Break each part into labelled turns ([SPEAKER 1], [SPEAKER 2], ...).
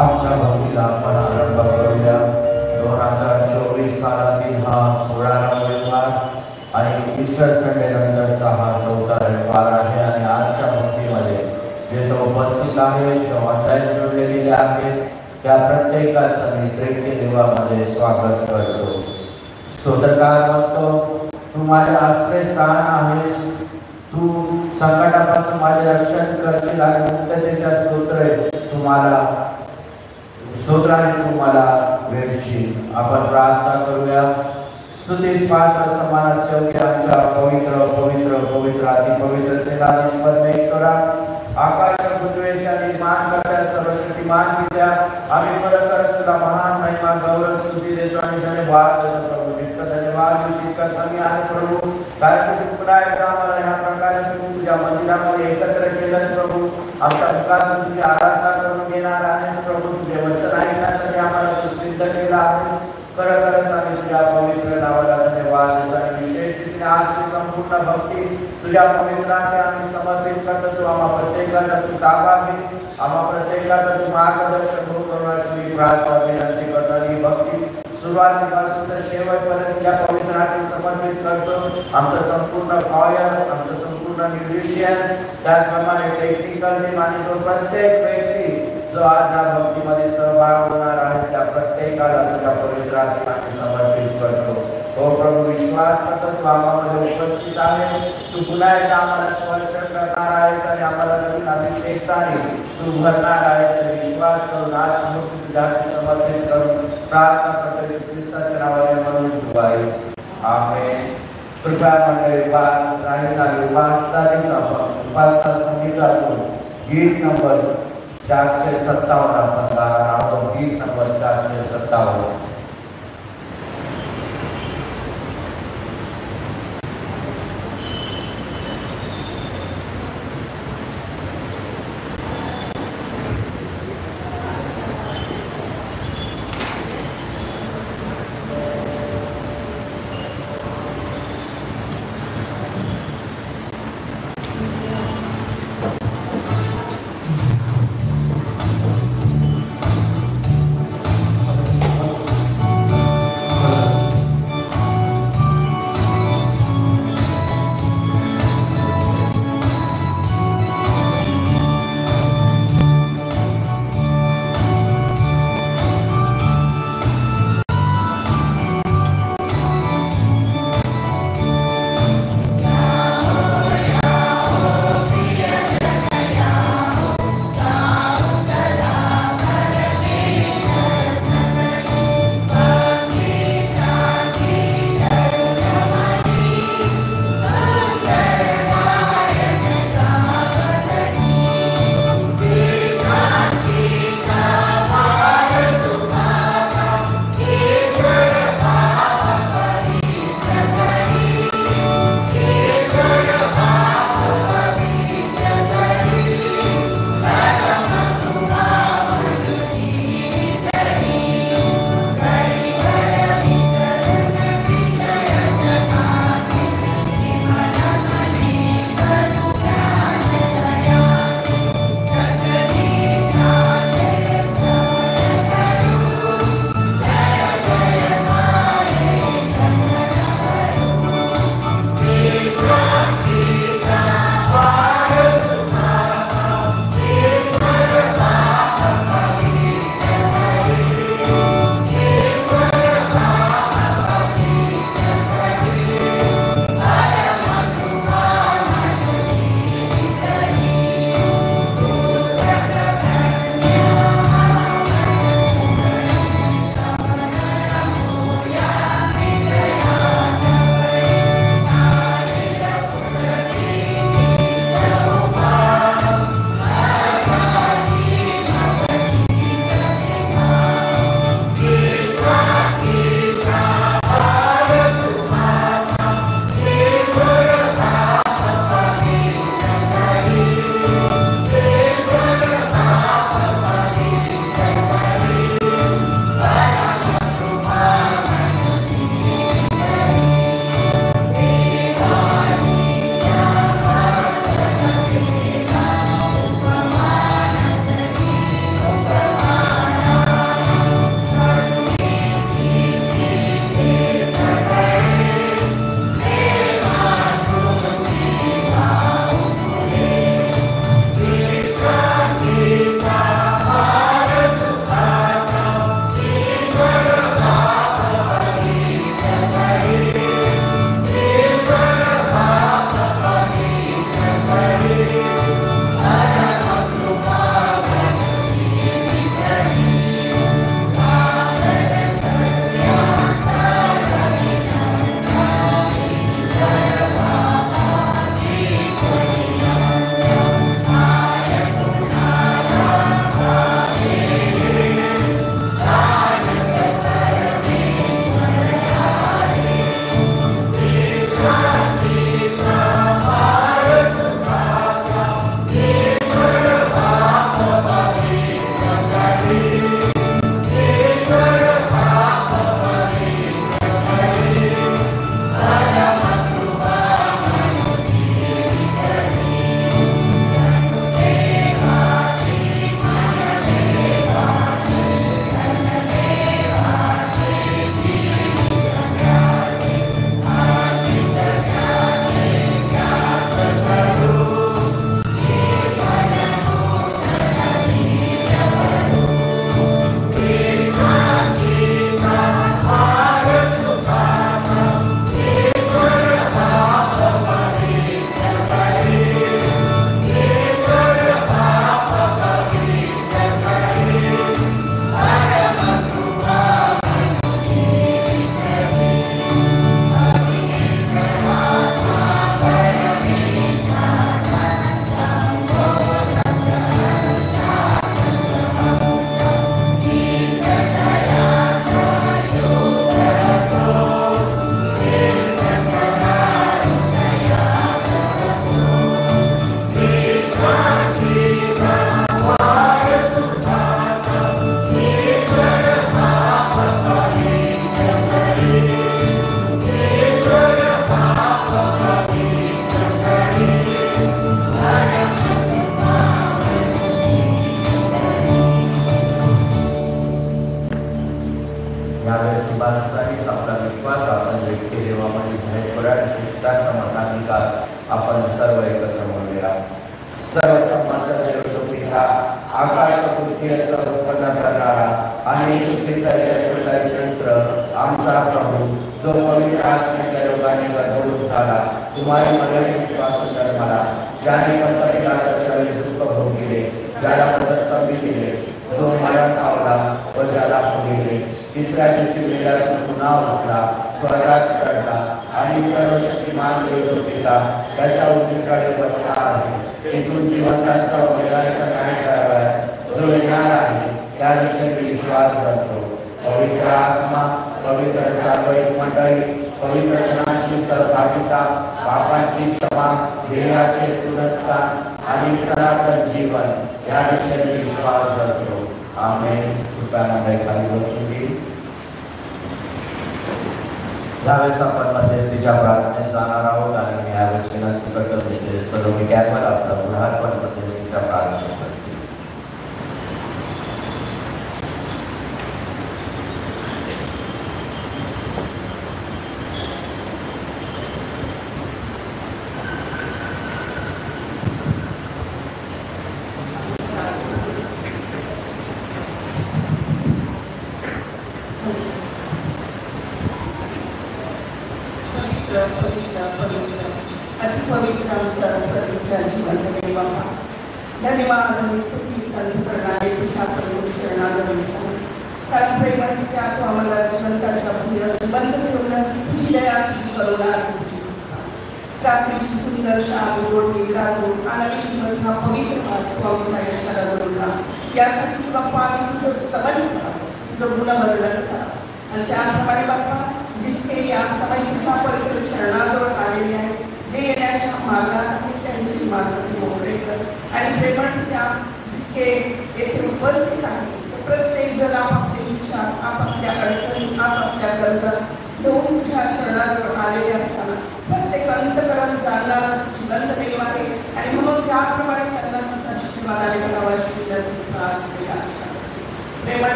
[SPEAKER 1] आजच्या भक्तीला आपण आरंभ करूया. 2024 सालातील हा 16वा व्यवहार आणि ईस्टर संडे नंतरचा हा 4था रविवार आहे. आणि आजच्या भक्तीमध्ये जे तो उपस्थित आहे, जो ऑनलाईन जोडलेले आहेत, त्या प्रत्येकाचं मी प्रेम देवामध्ये स्वागत करतो. स्तोत्रकार म्हणतो, तू माझे आश्रयस्थान आहेस, तू संकटापासून माझे रक्षण करशील आणि मुक्ततेच्या स्तोत्राने तू मला वेढशील. आपण प्रार्थना करूया. स्तुतीस पात्र समान सेवकांच्या पवित्र पवित्र पवित्र अति पवित्र सेनाधीश परमेश्वरा, आकाश पृथ्वीच्या निर्माणकर्त्या सर्वशक्तिमान पित्या, आम्ही परत तुला महान महिमा गौरव स्तुती देतो आणि धन्यवाद देतो प्रभू. जितकं धन्यवाद तितकं कमी आहे प्रभू, कारण तू पुन्हा एकदा आम्हाला ह्या प्रकारे तू तुझ्या मंदिरामध्ये एकत्र केलंस प्रभू. आमच्या मुखातून तुझी आराधना करून घेणार आहेस प्रभू. तुझे वचन ऐकण्यासाठी आम्हाला तू सिद्ध केला आहेस. खरंच आम्ही तुझ्या पवित्र नावाला धन्यवाद देतो आणि विशेष रीतीने आजची संपूर्ण भक्ती तुझ्या पवित्राने आम्ही समर्पित करतो. तू आम्हा प्रत्येकाचा तू ताबा घे, आम्हा प्रत्येकाचा तू मार्गदर्शन करून अशी प्रार्थना विनंती करतो. ही भक्ती सुरुवातीपासून तर शेवटपर्यंत तुझ्या पवित्राने समर्पित करतो. आमचं संपूर्ण कॉयर, आमचं संपूर्ण म्युझिशियन, त्याचप्रमाणे टेक्निकल टीम आणि तो प्रत्येक व्यक्ती जो आज या भक्तीमध्ये सहभाग होणार आहे, त्या प्रत्येकाला तुझ्या पवित्राने आम्ही समर्पित करतो. हो प्रभू, विश्वास करतो तू आम्हामध्ये उपस्थित आहे. तू पुन्हा एकदा आम्हाला स्पर्श करणार आहेस आणि आम्हाला नवीन अभिषेकाने तू भरणार आहेस. विश्वास करून आज भक्ती तुझ्या समर्पित करून प्रार्थना करतो येशू ख्रिस्ताच्या नावाने म्हणून तू आहे. आमेन. कृपया मंडळी उपासना संगीतातून गीत नंबर 457 आपण गाणार आहोत. गीत नंबर 457.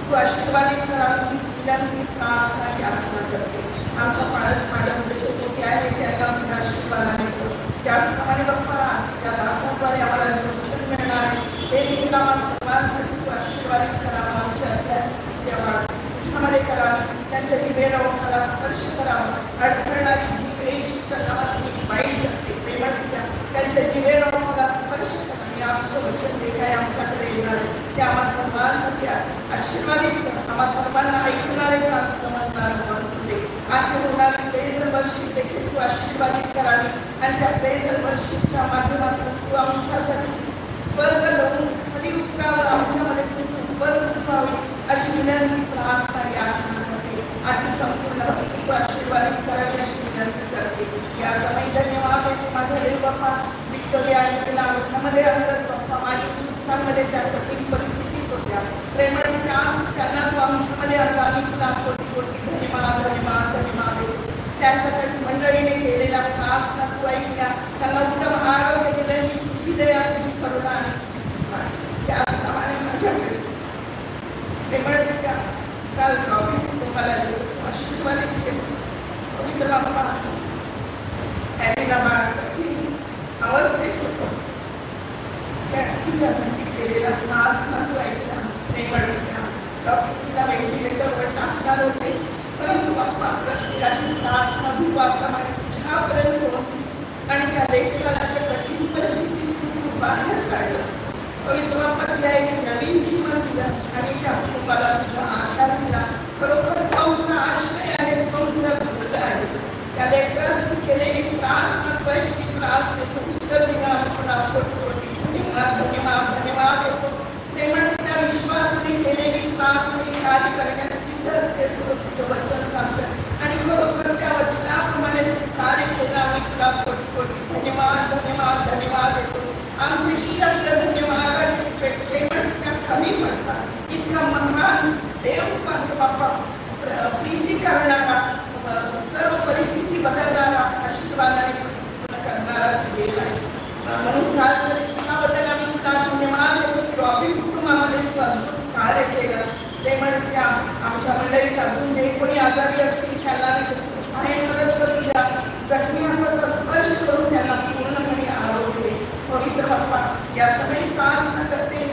[SPEAKER 2] तू आशीर्वादित करा, तुम्ही विनंती प्रार्थना याचना करते. आमच्या पाड्यामध्ये जो कोणी आहे त्यांना आमच्या आशीर्वादाने कर. त्याचप्रमाणे बाप्पा त्या दासाद्वारे आम्हाला दर्शन मिळणार आहे हे देखील आम्हाला सर्वांसाठी तू आशीर्वादित करावा. आमच्या आध्यात्मिक देवा तुझ्यामध्ये करा, त्यांच्या जिभेला ओठाला स्पर्श करावा. अडखळणारी जीभ येशूच्या नावात मी वाईट करते, प्रेमळ द्या त्यांच्या जिभेला ओठाला स्पर्श करा. आणि आमचं वचन जे काय आमच्याकडे येणार आहे ते आम्हा सर्वांसाठी आशीर्वादित करा. आम्हा सर्वांना ऐकणारे समजणार बनते. आजच्या होणारी प्रेझर वर्षिप देखील तू आशीर्वादित करावी आणि त्या प्रेझर वर्षिपच्या माध्यमातून तू आमच्यासाठी स्वर्ग लावून खाली उतरावं, आमच्यामध्ये तू उपस्थित व्हावी अशी विनंती प्रार्थना याचना करते. आजची संपूर्ण तू आशीर्वादित करावी अशी विनंती करते. या समय धन्यवाद माझ्या देव बाप्पा विक्टोरिया आणि तिला आमच्यामध्ये आणलंच बाप्पा. माझी दिवसांमध्ये त्या कठीण परिस्थितीत होत्या, प्रेमळ त्यांना तू आमच्यामध्ये आणला. आम्ही तुला कोटी कोटी धन्यवाद धन्यवाद धन्यवाद देतो. त्यांच्यासाठी मंडळीने केलेल्या प्रार्थना तू ऐकल्या, त्यांना उत्तम आरोग्य दिले. तुझी दया तुझी करुणा आणि त्याचप्रमाणे माझ्याकडे प्रेमळच्या काल तुम्हाला आशीर्वादित केलं. पवित्र बाप्पा अवस्थेत होतो तिच्यासाठी केलेला प्रार्थना तू ऐकला. प्रेमळच्या डॉक्टरला व्हेंटिलेटरवर टाकणार होते, परंतु बाप्पा प्रत्येकाची प्रार्थना भूपाप्रमाणे तुझ्यापर्यंत पोहोचली आणि त्या लेखकाला कठीण परिस्थितीतून बाहेर काढलं. पवित्र बाप्पा तिला एक नवीन जीवन दिलं आणि त्या कुटुंबाला तुझा आधार दिला. खरोखर तुमचा आश्रय आहे, तुमचा दुर्ग आहे. त्या लेखकासाठी केलेली प्रार्थना पैकी प्रार्थनेचं उत्तर दिलं. तुला कोटी कोटी धन्यवाद धन्यवाद धन्यवाद देतो. प्रेमळ त्या विश्वासाने केलेली प्रार्थना कार्य करण्यास सिद्ध असते तुझं वचन सांगतं आणि खरोखर त्या वचनाप्रमाणे कार्य केलं. आम्ही तुला कोटी कोटी धन्यवाद धन्यवाद धन्यवाद देतो. आमचे शब्द धन्यवादाचे प्रेमळ त्या कमी पडतात. इतका महान देव बाप्पा प्रीती करणारा, सर्व परिस्थिती बदलणारा, आशीर्वादाने करणारा देव आहे. म्हणून राजबद्दल आम्ही तुला धन्यवाद देतो की रॉबिन कुटुंबामध्ये तू अद्भुत कार्य केलं. प्रेमळ त्या आमच्या मंडळीत अजून जे कोणी आजारी असतील त्यांना सहाय्य मदत करून द्या. जखमी हाताचा स्पर्श करून त्यांना पूर्णपणे आरोग्य दे. पवित्र बाप्पा या सगळी प्रार्थना करते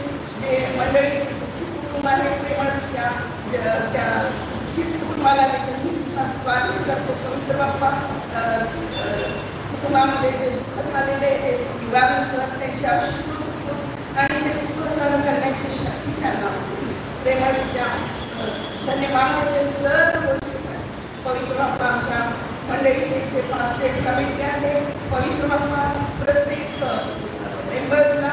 [SPEAKER 2] जे मंडळी कुटुंब आहे प्रेमळ त्या कुटुंबाला स्वागत करतो. पवित्र बाप्पा कुटुंबामध्ये जे दुःख झालेले ते निवारण करत त्यांची अश्रू आणि ते दुःख सहन करण्याची शक्ती त्यांना प्रेमळ त्या धन्यवाद देते सर्व गोष्टीसाठी. पवित्र बाप्पा आमच्या मंडळीचे जे पास्टेट कमिटी आहे, पवित्र बाप्पा प्रत्येक मेंबर्सला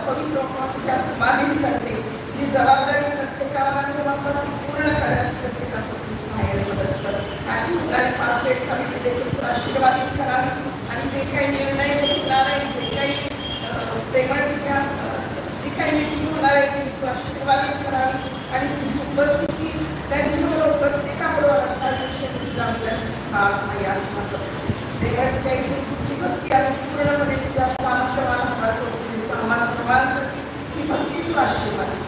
[SPEAKER 2] पवित्र बाप्पा तुझ्या स्वाधीन करते. जी जबाबदारी प्रत्येकाला बाप्पा ती पूर्ण करण्यास प्रत्येकाचं तू सहाय्य मदत कर. आजची होणारी पास्टेट कमिटी देखील तू आशीर्वादित करावी आणि जे काही निर्णय घेणार आहे, जे काही प्रेमळ जी काही मीटिंग होणार आहे ती तू आशीर्वादित करावी आणि तुझी उपस्थिती त्यांच्याबरोबर प्रत्येकाबरोबर असणारी तुझा आपल्याला याचना करतो. तुझी भक्ती आणि पूर्णपणे तुझ्या सामर्थ्यवाला देतो. आम्हा सर्वांसाठी ही भक्ती तू आशीर्वादित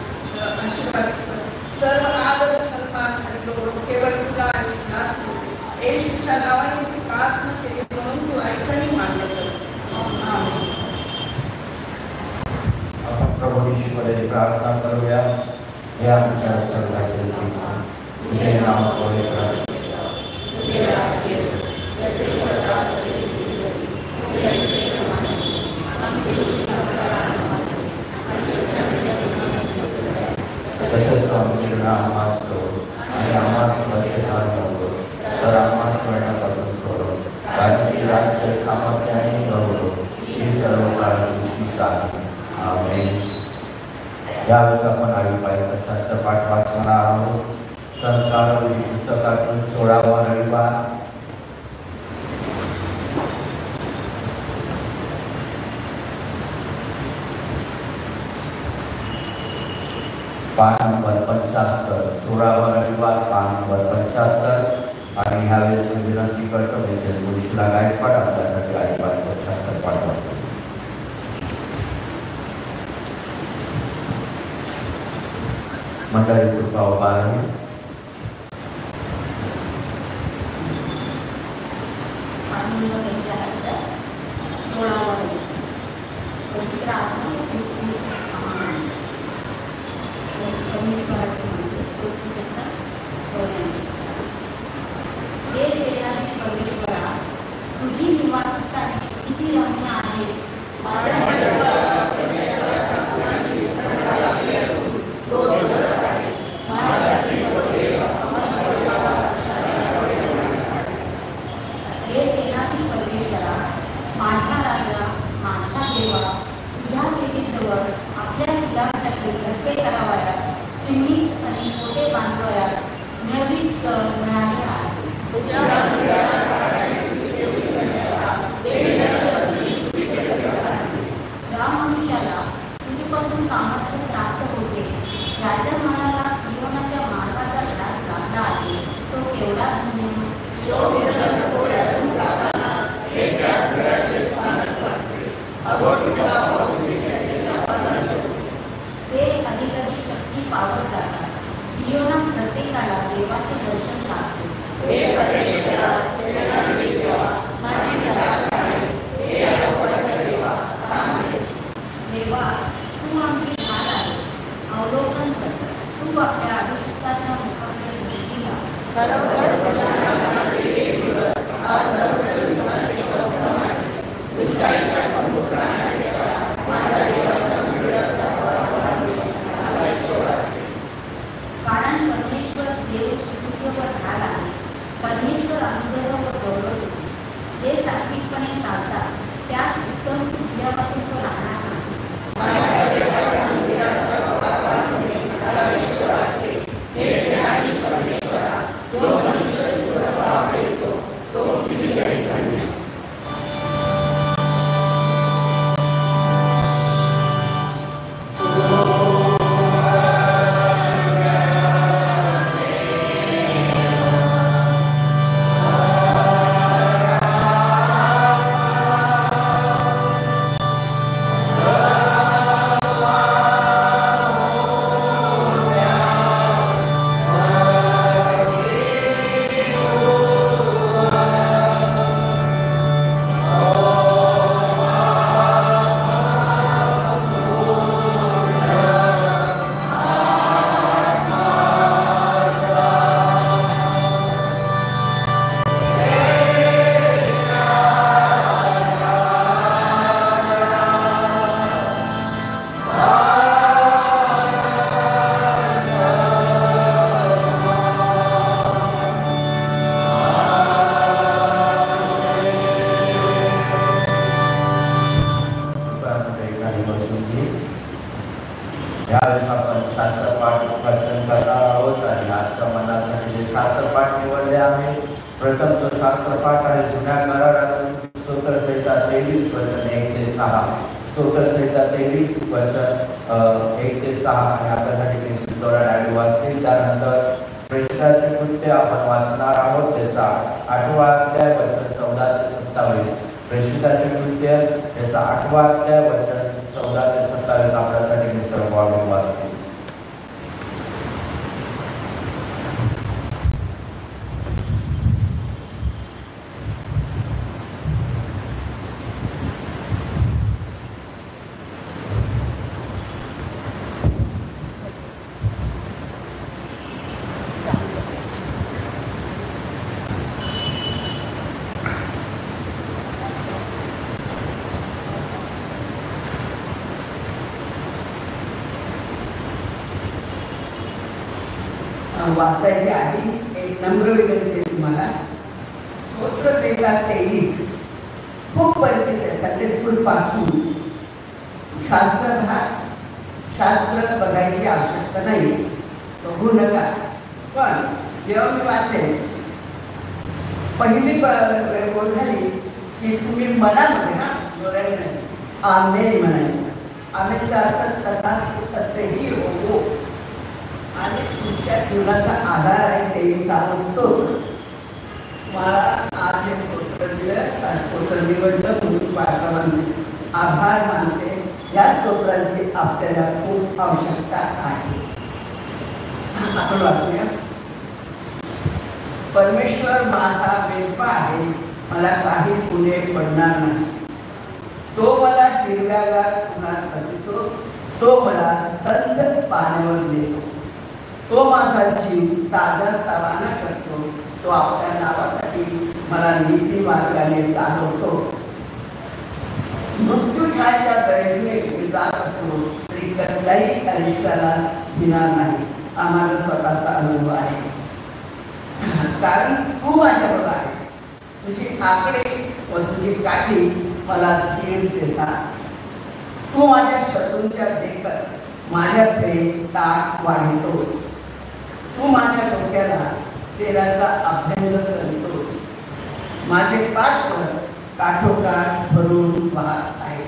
[SPEAKER 2] कर. सर्व आदर सन्मान आणि गौरव केवळ तुला आणि तुलाच होते. येशूच्या नावाने तू प्रार्थना केली म्हणून तू ऐकणी मान्य कर.
[SPEAKER 1] प्रभू यीशूकडे प्रार्थना करूया. या आमच्या सर्वांचे तुझे नाव पवित्र आहे. तसंच आमचे नाम असतो आणि आम्हाला वर्षाला नको तर आम्हाला स्मरणापासून सोडो. कारण की राज्य सामर्थ्याने गौरव ही सर्व काळ तुझीच आहे. आमेन. यावेळेस आपण आळीपाळीचा शास्त्र पाठ वाचणार आहोत. संस्कारवरी पुस्तकातून 16वा रविवार पान नंबर 75. 16वा रविवार पान नंबर 75. आणि ह्यावेळेस मी विनंती करतो मिसेस मुलीला गायकवाड आपल्यासाठी आळीपाळीचा शास्त्र पाठ वाचतो. मंडळी कृपा उभारणी.
[SPEAKER 3] तुझी निवासस्थाने किती रम्य आहे. हे सेनाधीश परमेश्वरा, माझा राजा, माझा देवा, तुझ्या वेदीजवळ आपल्या मुलांसाठी धक्के करावयास, चिमणीस आणि मोठे बांधवयास नवीस मिळाले आहे. ज्या मनुष्याला तुझ्यापासून सामर्थ्य प्राप्त होते, ज्याच्या मनाला सियोनाच्या मार्गाचा ध्यास लागला आहे, तो केवढा धन्य. ते अधिक शक्ती पावत जातात. सियोनात प्रत्येकाला देवाचे दर्शन लागते. देवा, तू आमची ढाल आहेस. अवलोकन कर. तू आपल्या अभिषेकाच्या मुखाकडे दृष्टी लाव. कारण परमेश्वर देव सुखवर ढाल आहे. परमेश्वर अनुग्रह व गौरव देतो. जे सात्विकपणे चालतात त्यास उत्तम उद्यापासून तो राहणार नाही.
[SPEAKER 1] यावेळेस आपण शास्त्रपाठ वाचन करणार आहोत आणि आजच्या मनासाठी जे शास्त्रपाठ निवडले आहे, प्रथम तो शास्त्रपाठ आहे जुन्या करारातून स्तोत्रसंहिता 23 वचन 1 ते 6. स्तोत्रसंहिता 23 वचन 1 ते 6 आणि आपल्यासाठी क्रिस्तोरा डॅडी वाचतील. त्यानंतर प्रेषिताचे कृत्य आपण वाचणार आहोत, त्याचा 8वा अध्याय वचन 14 ते 27. प्रेषिताचे कृत्य त्याचा 8वा अध्याय वचन 14 ते 27 आपल्यासाठी मिस्टर बॉर्डन वाचतील.
[SPEAKER 4] वाचायची आधी एक नम्र विनंती तुम्हाला. स्तोत्रसंहिता 23 खूप परिचित आहे संडे स्कूल पासून. शास्त्र बघायची आवश्यकता नाही, बघू नका. पण जेव्हा मी वाचेन पहिली वेळ झाली की तुम्ही मनामध्ये आमेन म्हणायचं. आमेनचा अर्थ तथास्तु असेही हो. आणि तुमच्या जीवनाचा आधार आहे ते सारं स्तोत्र. मला आज हे स्तोत्र दिलं, स्तोत्र निवडलं म्हणून पाठवांनी आभार मानते. या स्तोत्रांची आपल्याला खूप आवश्यकता आहे. आपण वाचूया. परमेश्वर माझा मेंढपाळ आहे, मला काही पुणे पडणार नाही. तो मला हिरव्यागार उन्हात बसवतो, तो मला संत पाण्यावर नेतो. तो माझा जीव ताजा तवाना करतो. तो आपल्या नावासाठी मला नीती मार्गाने चालवतो. मृत्यू छायेच्या तळेजून जात असतो तरी कसल्याही अरिष्टाला भिणार नाही. आम्हाला स्वतःचा अनुभव आहे, कारण तू माझ्याबरोबर आहेस. तुझी आकडे व तुझी काठी मला धीर देतात. तू माझ्या शत्रूंच्या देखत माझ्याकडे ताट वाढवतोस. तू माझ्या डोक्याला तेलाचा अभ्यंग करतोस. माझे पात्र काठोकाठ भरून वाहत आहे.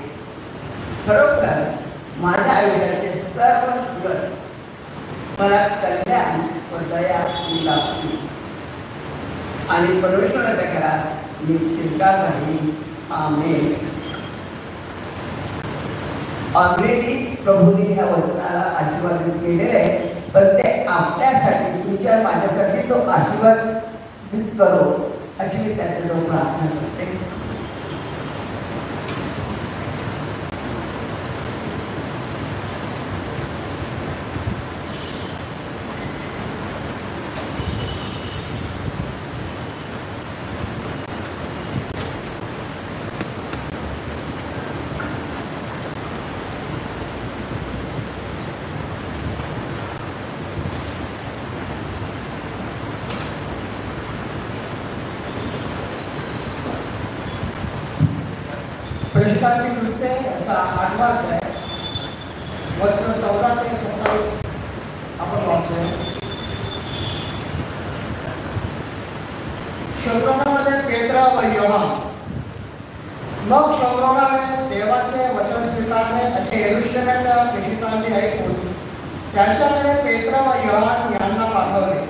[SPEAKER 4] खरोखर माझ्या आयुष्याचे सर्व दिवस मला कल्याण व दया लाभतील आणि परमेश्वराच्या घरात मी चिरकाल राहील. आमेन. ऑलरेडी प्रभूंनी ह्या वचनाला आशीर्वादित केलेले आहे, पण ते आपल्यासाठी तुमच्या माझ्यासाठी जो आशीर्वाद करो अशी मी त्याच्याजवळ प्रार्थना करते.
[SPEAKER 5] प्रेषितांची कृत्ये याचा 8वा अध्याय वचन 14 ते 27 आपण वाचूया. शोभरोनामध्ये पेत्र व योहान. मग शोभरोनाने देवाचे वचन स्वीकारले असे यरूशलेमाच्या प्रेषितांनी ऐकून त्यांच्याकडे पेत्र व योहान यांना पाठवले.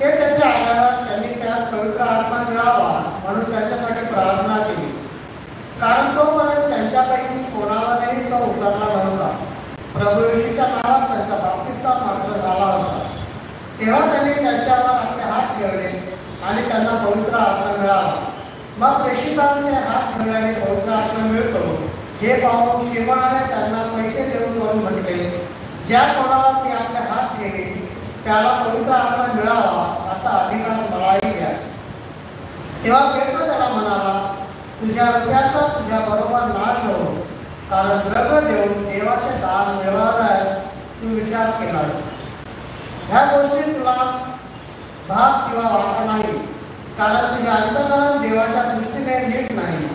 [SPEAKER 5] ते तेथे आल्यावर त्यांनी त्यास पवित्र आत्मा मिळावा म्हणून त्यांच्यासाठी प्रार्थना केली, कारण तोपर्यंत त्यांच्यापैकी कोणावरही तो उतरला नव्हता. प्रभू येशूच्या नावात त्यांचा बाप्तिस्मा मात्र झाला होता. तेव्हा त्यांनी त्यांच्यावर आपले हात ठेवले आणि त्यांना पवित्र आत्मा मिळाला. मग प्रेषितांचे हात ठेवल्याने पवित्र आत्मा मिळतो हे पाहून शिमोनाने त्यांना पैसे देऊन म्हटले, ज्या कोणावर मी आपले हात ठेवे त्याला पवित्र आत्मा मिळावा असा अधिकार मलाही द्या. तेव्हा पेत्र त्याला म्हणाला, तुझ्या रुपयाचा तुझ्या बरोबर नाश हो, कारण द्रव्य देऊन देवाचे दान मिळवाव्यास तू विचार केलास. ह्या गोष्टी तुला भाग किंवा वाटा नाही, कारण तुझे अंतःकरण देवाच्या दृष्टीने नीट नाही.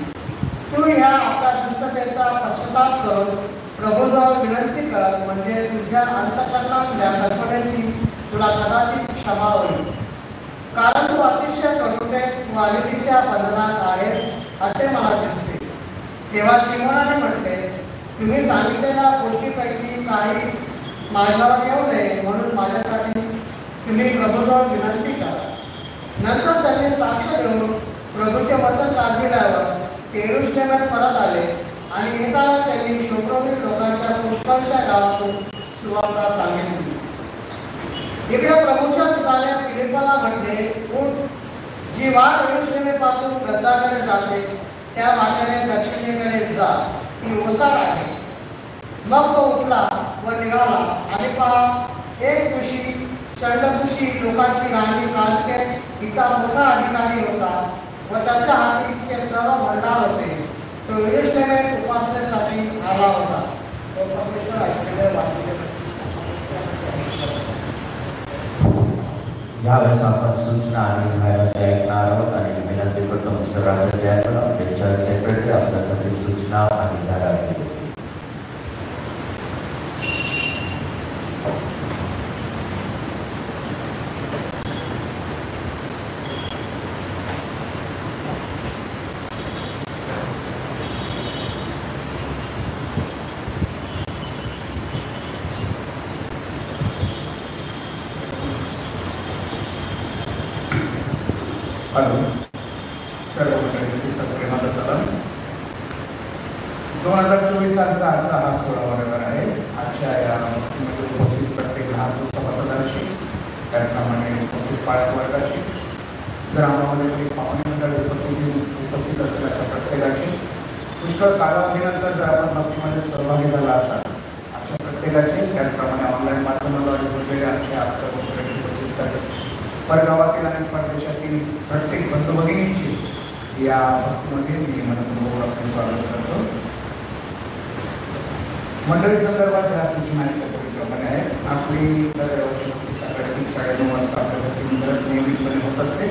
[SPEAKER 5] तू ह्या आपल्या दुष्टतेचा पश्चाताप करून प्रभूजवळ विनंती कर, म्हणजे तुझ्या अंतःकरणातल्या कल्पनेची तुला कदाचित क्षमा होईल. कारण तू अतिशय कटुतेत व अनितीच्या बंधनात आहेस असे मला दिसते. तेव्हा शिमोनाने म्हटले, तुम्ही सांगितलेल्या गोष्टीपैकी काही माझ्यावर येऊ नये म्हणून माझ्यासाठी तुम्ही प्रभूजवळ विनंती करा. नंतर त्यांनी साक्ष देऊन प्रभूचे वचन गाजविल्यावर यरूशलेमात परत आले आणि येताना त्यांनी शोभरोनी लोकांच्या पुष्कळशा गावातून सुवार्ता सांगितली. इकडे प्रभूच्या दूताने फिलिपला म्हटले, उठ, जी वाट यरूशलेमेपासून गजाकडे जाते त्या वाटेने दक्षिणेकडे जा, ती ओसाड आहे. मग तो उठला व निघाला आणि पहा, एक ऋषी चंडऋषी लोकांची राणी कालके हिचा मोठा अधिकारी होता व त्याच्या हाती इतके सर्व भंडार होते. तो यरूशलेमेत उपासनेसाठी आला होता. तो परमेश्वर ऐकले वाचले.
[SPEAKER 1] यावेळेस आपण सूचना आणि जाहिराती ऐकणार आहोत आणि विनंती करतो मिस्टर राजा जयकर आपले चर्च सेक्रेटरी आपल्यासाठी सूचना आणि जाहिराती देतील.
[SPEAKER 6] सर्व मंडळींची प्रेमाचा सलाम. 2024 सालचा आजचा हा 16वा रविवार आहे. आजच्या या उपस्थित प्रत्येक लहान सभासदांशी त्याप्रमाणे उपस्थित पालक वर्गाची, जर आम्हाला काही पाहुणे मंडळ उपस्थित असेल अशा प्रत्येकाची, पुष्कळ कालावधीनंतर जर आपण भक्तीमध्ये सहभागी झाला असाल अशा प्रत्येकाचे, त्याचप्रमाणे ऑनलाईन माध्यमाद्वारे जोडलेले आमचे आपल्या उपक्रमाशी उपस्थित आहेत परगावातील आणि परदेशातील प्रत्येक बंधू भगिनींची या भक्तीमध्ये मी मनपूर्वक आपले स्वागत करतो. मंडळी संदर्भात ज्या सूचना प्रमाणे आहे, आपली दरवर्षी सकाळी 9:30 वाजता आपल्या भक्ती मंदिरात नियमितपणे होत असते,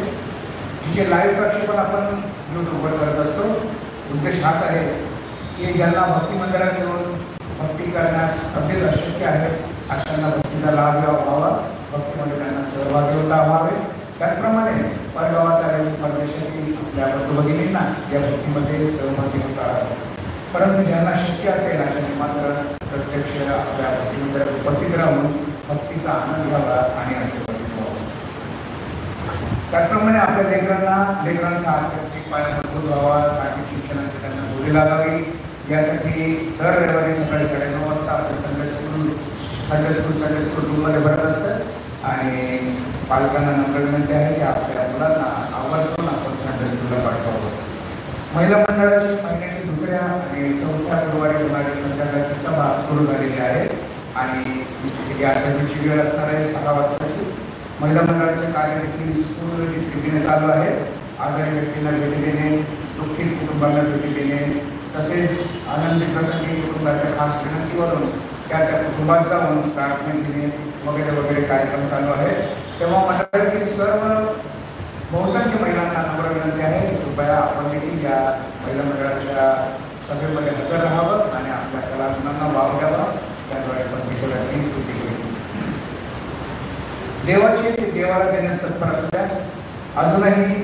[SPEAKER 6] जिचे लाईव्ह प्रक्षेपण आपण यूट्यूबवर करत असतो. उद्देश हाच आहे की ज्यांना भक्ती मंदिरात येऊन भक्ती करण्यास अगदीच अशक्य आहे अशांना भक्तीचा लाभ व्हावा, भक्तीमध्ये त्यांना सहभागी होता व्हावे. त्याचप्रमाणे परगावात आलेल्या परदेशातील आपल्या बंधू भगिनींना या भक्तीमध्ये सहभागी होता आहावे. परंतु ज्यांना शक्य असेल अशांनी मात्र प्रत्यक्ष आपल्या भक्ती मंदिरात उपस्थित राहून भक्तीचा आनंद घ्यावा आणि आशीर्वाद व्हावा. त्याचप्रमाणे आपल्या लेकरांचा आध्यात्मिक पाया मजबूत व्हावा, प्राथमिक शिक्षणाची त्यांना गोडी लागावी यासाठी दर रविवारी सकाळी 9:30 वाजता आपलं संडे स्कूल रूममध्ये भरत असतं आणि पालकांना नम्र विनंती आहे की आपल्या मुलांना आवर्जून आपण संडे स्कूलला पाठवावं. महिला मंडळाची महिन्याची 2ऱ्या आणि 4थ्या गुरुवारी होणारी संध्याकाळची सभा सुरू झालेली आहे आणि या सभेची वेळ असणार आहे 6 वाजताची. महिला मंडळाचे कार्य देखील सुनियोजित रीतीने चालू आहे. आजारी व्यक्तींना भेटी देणे, दुःखी कुटुंबांना भेटी देणे, तसेच आनंदी प्रसंगी कुटुंबाच्या खास विनंतीवरून त्या कुटुंबात जाऊन प्रार्थना केली वगैरे कार्यक्रम चालू आहे. तेव्हा मंडळातील सर्व बहुसंख्य महिलांना नम्र विनंती आहे की कृपया आपण देखील या महिला मंडळाच्या सभेमध्ये हजर राहावं आणि आपल्या कलागुणांना वाव द्यावा, त्याद्वारे परमेश्वराची स्तुती होईल. देवाचे ते देवाला देण्यास तत्पर असू द्या. अजूनही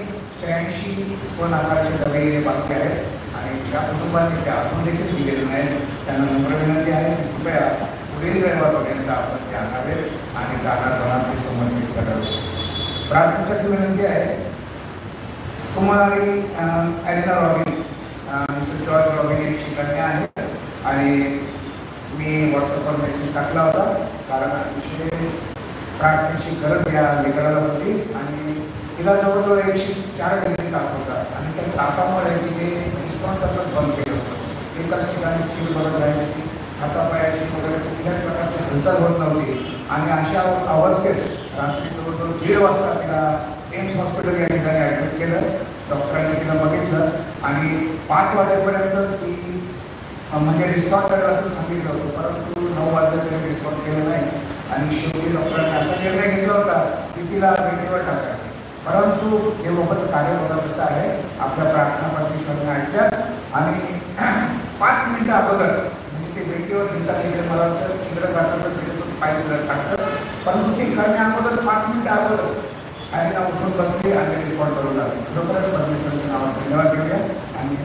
[SPEAKER 6] 83 स्वर्ण आकाराचे डबे बाकी आहेत आणि ज्या कुटुंबांनी त्या अजून देखील दिलेले नाहीत त्यांना नम्र विनंती आहे की कृपया पुढील रविवारपर्यंत आपण ते आणावे आणि दानाद्वारा ते समर्पित करावे. प्रार्थनेसाठी विनंती आहे. कुमारी Elina Robin, mister George Robin यांची कन्या आहे आणि मी व्हॉट्सअपवर मेसेज टाकला होता कारण अतिशय प्रार्थनेची गरज या लेकराला होती आणि तिला जवळजवळ 104 डिग्री ताप होता आणि त्या तापामुळे तिने रिस्पॉन्स करणं बंद केलं होतं. एकाच ठिकाणी स्थिर बघत राहायची, हातापायाची वगैरे कुठल्याच प्रकारची हालचाल होत नव्हती आणि अशा अवस्थेत रात्री जवळजवळ 1:30 वाजता तिला एम्स हॉस्पिटल या ठिकाणी ॲडमिट केलं. डॉक्टरांनी तिला बघितलं आणि 5 वाजेपर्यंत ती म्हणजे रिस्पॉन्ड करायला असं सांगितलं होतं, परंतु 9 वाजेपर्यंत रिस्पॉन्ड केलं नाही आणि शेवटी डॉक्टरांनी असा निर्णय घेतला होता की तिला बेडवर टाकायचं. परंतु देवाचं कार्य होतं कसं आहे, आपल्या प्रार्थना परमेश्वराने ऐकल्या आणि 5 मिनिटं अगोदर म्हणजे ते बेडीवर दिसा तिकडे मला वाटतं तिकडे टाकतं तर तिकडे पाय टाकतं, परंतु ते करण्या अगोदर 5 मिनिटं अगोदर आणि उठून बसले आणि रिस्पॉन्ड करू लागले. खरोखरच परमेश्वराच्या नावात धन्यवाद देऊया आणि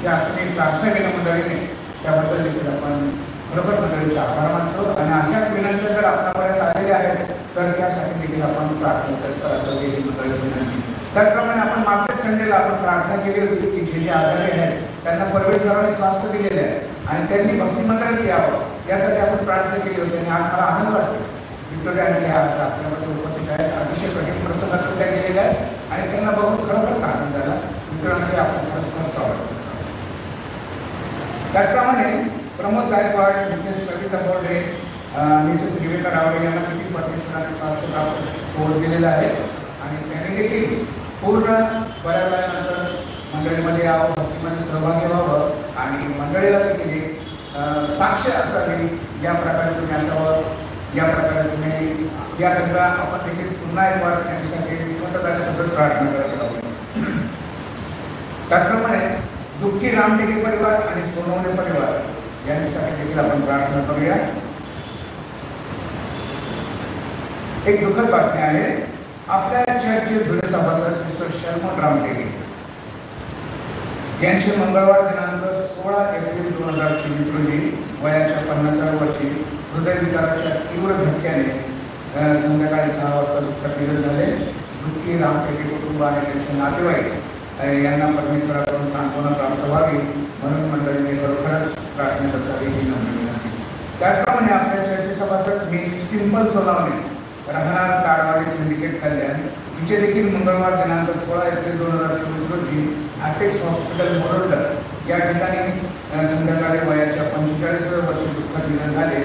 [SPEAKER 6] ज्या तुम्ही प्रार्थना केल्या मंडळीने त्याबद्दल देखील आपण खरोखर मंडळीचे आभार मानतो आणि अशाच विनंत्या जर आपल्यापर्यंत आलेल्या आहेत तर त्यासाठी देखील आपण प्रार्थना करतो असं देखील मंडळीची विनंती. त्याचप्रमाणे आपण मागच्याच संडेला आपण प्रार्थना केली होती की जे आजारी आहेत त्यांना परमेश्वराने स्वास्थ्य दिलेले आहे आणि त्यांनी भक्ती मंदिरात यावं यासाठी आपण प्रार्थना केली होती आणि आज मला आनंद वाटतो विक्टोरिया आणि आज आपल्यामध्ये उपस्थित आहेत. अतिशय कठीण प्रसंगातून त्या गेलेल्या आहेत आणि त्यांना बघून खरोखरच आनंद झाला. विक्टोरियामध्ये आपण खरंच आवडतो. त्याचप्रमाणे प्रमोद गायकवाड, मिसेस सविता बोर्डे, मिसेस रिवेका रावडे यांना देखील परमेश्वराने स्वास्थ्य प्राप्त होत दिलेलं आहे आणि त्यांनी देखील पूर्ण बऱ्याच वेळानंतर मंडळीमध्ये यावं, भक्तीमध्ये सहभागी व्हावं आणि मंडळीला देखील साक्ष असावी या प्रकारे तुम्ही असावं, या प्रकारे तुम्ही याकरिता आपण देखील पुन्हा एक वार त्यांच्यासाठी सतत प्रार्थना करत आहोत. त्याचप्रमाणे दुःखी रामटेके परिवार आणि सोनवणे परिवार यांच्यासाठी देखील आपण प्रार्थना करूया. एक दुःखद बातमी आहे. आपल्या चर्चचे जुने सभासद मिस्टर शर्मन रामटेके यांचे मंगळवार दिनांक 16 एप्रिल 2024 रोजी वयाच्या 50व्या वर्षी हृदयविकाराच्या तीव्र झटक्याने संध्याकाळी 6 वाजता दुःखात निधन झाले. दुःखी रामटेके कुटुंब आणि त्यांचे नातेवाईक यांना परमेश्वराकडून सांत्वना प्राप्त व्हावी म्हणून मंडळीने खरोखरच प्रार्थना करावी ही नम्र विनंती. त्याचप्रमाणे आपल्या चर्चचे सभासद मिस सिंपल सोनावणे राहणार ताडवाडी सिंडिकेट कल्याण हिचे देखील मंगळवार दिनांक 16 एप्रिल 2024 रोजी ॲपेक्स हॉस्पिटल मोरोडकर या ठिकाणी संध्याकाळी वयाच्या 45व्या वर्षी दुःखद निधन झाले.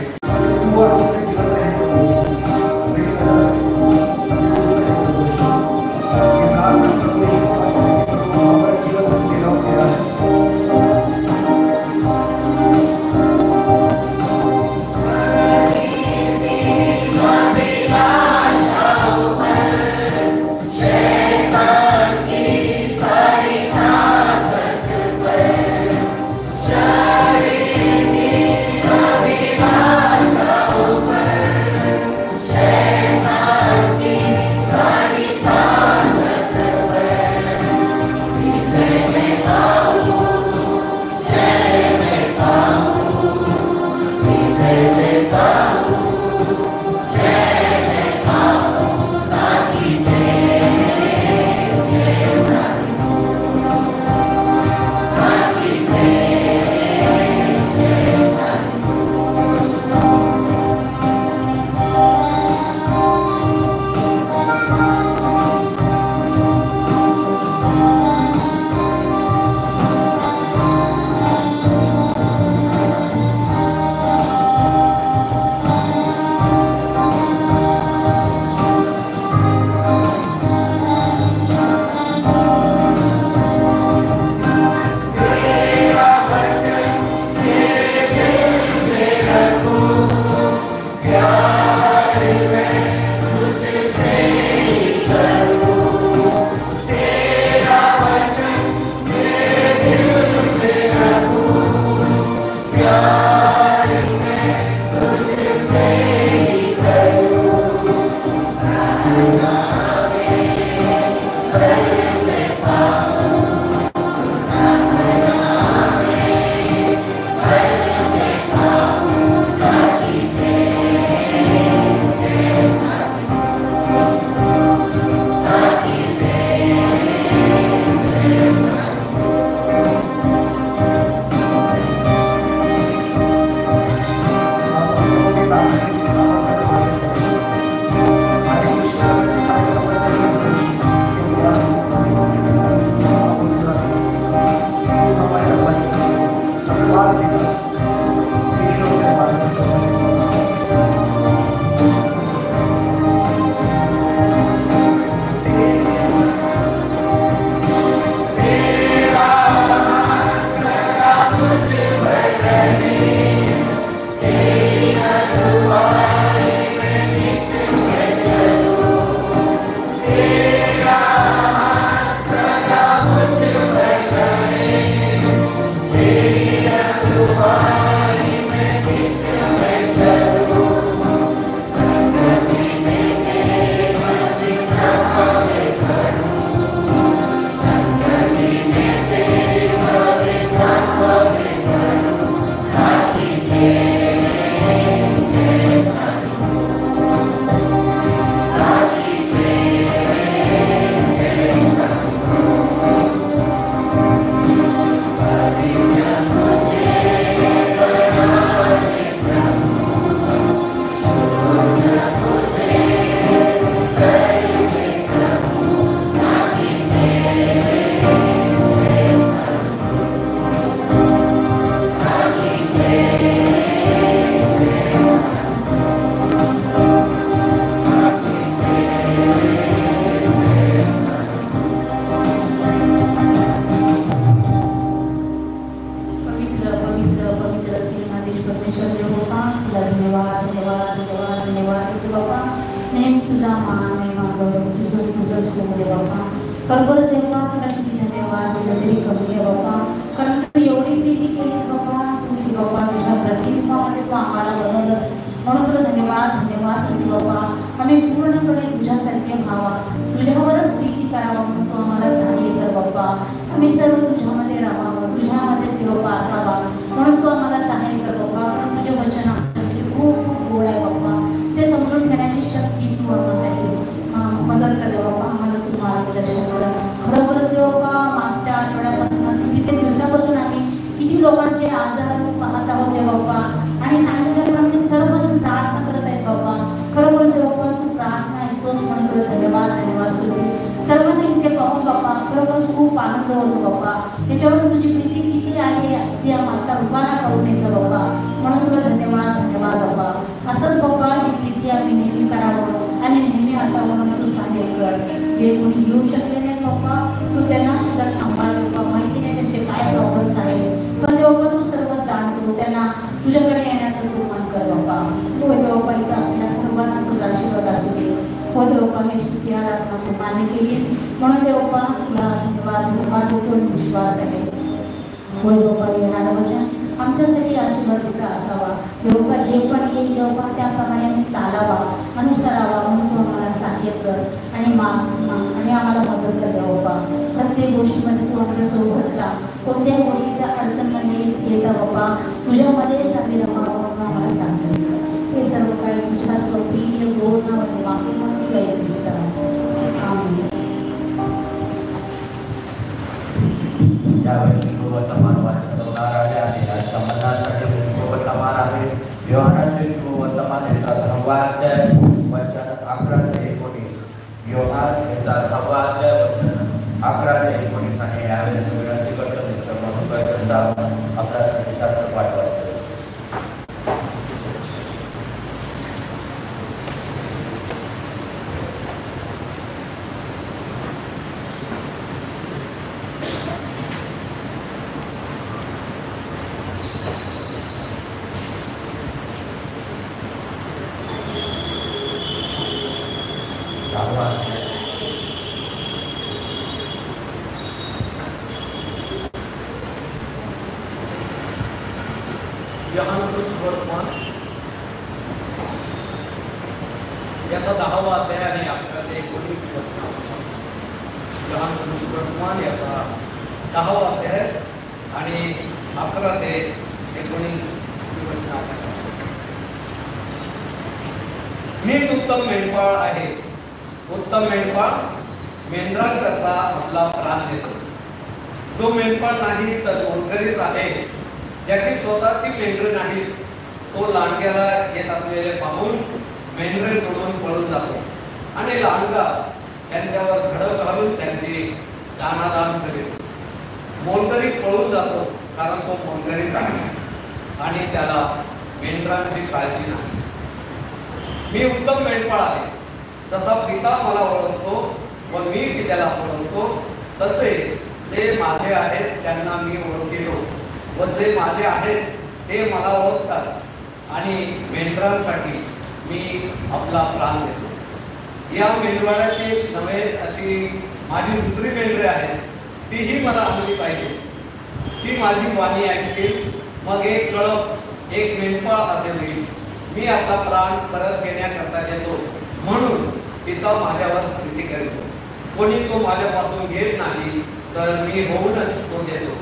[SPEAKER 3] खरोखरच देवा तुला किती धन्यवाद तुला तरी कमी आहे बाबा, कारण तू एवढी प्रीती केलीस बाबा, तू बाबा तुझ्या प्रतिरूपामध्ये तू आम्हाला बनवलंस, म्हणून तुला धन्यवाद धन्यवाद स्तुती बाबा. आम्ही पूर्णपणे तुझ्यासारखे व्हावा, तुझ्यावरच प्रीती करावं म्हणून तू आम्हाला सहाय्य कर बाबा. आम्ही सर्व तुझ्यामध्ये राहावं, तुझ्यामध्ये ते बाबा असावा म्हणून तू आम्हाला सहाय्य कर बाबा. कारण तुझे वचन आमच्यासाठी खूप खूप गोड आहे बाबा, ते समजून घेण्याची शक्ती तू आम्हासाठी मदत कर बाबा. आम्हाला तू मार्गदर्शन कर. खरोखरच बाबा मागच्या आठवड्यापासून किती दिवसापासून आम्ही किती लोकांचे आजार आम्ही पाहत आहोत ते बाबा, आणि सांगितल्याप्रमाणे सर्वजण प्रार्थना करत आहेत बाबा. खरोखरच बाबा तू धन्यवाद स्तुती. सर्वांनी इथे पाहून बाप्पा खरोखरच खूप आनंद होतो बाप्पा. त्याच्यावरून तुझी प्रीती किती आहे या मासा रूपाना करून येतो बाप्पा. म्हणून तुला धन्यवाद बाप्पा. असंच बाप्पा ही प्रीती आम्ही नेहमी करावं आणि नेहमी असावं म्हणून तू सांगेल कर. जे कोणी येऊ शकले नाहीत बाप्पा तू त्यांना सुद्धा सांभाळ बाप्पा. माहिती नाही त्यांचे काय प्रॉब्लेम्स आहेत, पण बाप्पा तू सर्व जाणतो. त्यांना तुझ्याकडे येण्याचं तू मन कर बाप्पा. तू बाप्पा इथं असलेल्या सर्वांना तुझा आशीर्वाद असू दे. हो देवपा मी स्तुती आराधना तू मान्य केलीस म्हणून देवपा तुला धन्यवाद होतो आणि विश्वास आहे. हो देवपा येणारं वचन आमच्यासाठी आशीर्वादाचा असावा. देवपा जे पण येईल देवपा त्याप्रमाणे आम्ही चालावा, अनुसरावा म्हणून तू आम्हाला सहाय्य कर आणि आणि आम्हाला मदत कर देवपा. प्रत्येक गोष्टीमध्ये तू आमच्या सोबत राहा. कोणत्याही गोष्टीच्या अडचणमध्ये येता बाप्पा तुझ्यामध्येच आम्ही रमावं म्हणून आम्हाला सांगतो. हे सर्व काही तुझ्या स्वप्रीय गोड नावाने मागून काही दिसतात.
[SPEAKER 1] यावेळी शुभवर्तमान वाचवणार आहे आणि याच्या मनासाठी शुभवर्तमान आहे. योहानाचे शुभवर्तमान याचा 10वा अध्याय वचन 11 ते 19. योहान याचा 10वा अध्याय वचन 11 ते 19 आणि यावेळेस विनंती करतो मिस्टर मधुकर चंदा आपल्यासाठी शास्त्र पाठवायचं.
[SPEAKER 7] याचा 10वा अध्याय आणि 11 ते 19 वर्तमान याचा 10वा अध्याय आणि 11 ते 19 मीच उत्तम मेंढपाळ आहे. उत्तम मेंढपाळ मेंढरांकरता आपला प्राण देतो. जो मेंढपाळ नाही तर मोलकरीच आहे. ज्याची स्वतःची मेंढरे नाही तो लांडग्याला येत असलेले पाहून मेंढरे सोडून पळून जातो आणि लांडगा त्यांच्यावर धडक घालून त्यांची दानादान करेल. मोलकरी पळून जातो कारण तो मोलकरीच आहे आणि त्याला मेंढरांची काळजी नाही. मी उत्तम मेंढपाळ आहे. जसा पिता मला ओळखतो व मी त्याला ओळखतो तसे जे माझे आहेत त्यांना मी ओळखितो व जे माझे आहेत ते मला ओळखतात आणि मेंढरांसाठी मी आपला प्राण देतो. या मेंढवाड्याची नव्हे अशी माझी दुसरी मेंढरे आहेत, तीही मला आणली पाहिजे. ती माझी वाणी ऐकतील. मग एक कळप एक मेंढपाळ असे होईल. मी आपला प्राण परत घेण्याकरता देतो म्हणून पिता माझ्यावर प्रीती करतो. कोणी तो माझ्यापासून घेत नाही तर मी होऊनच तो देतो.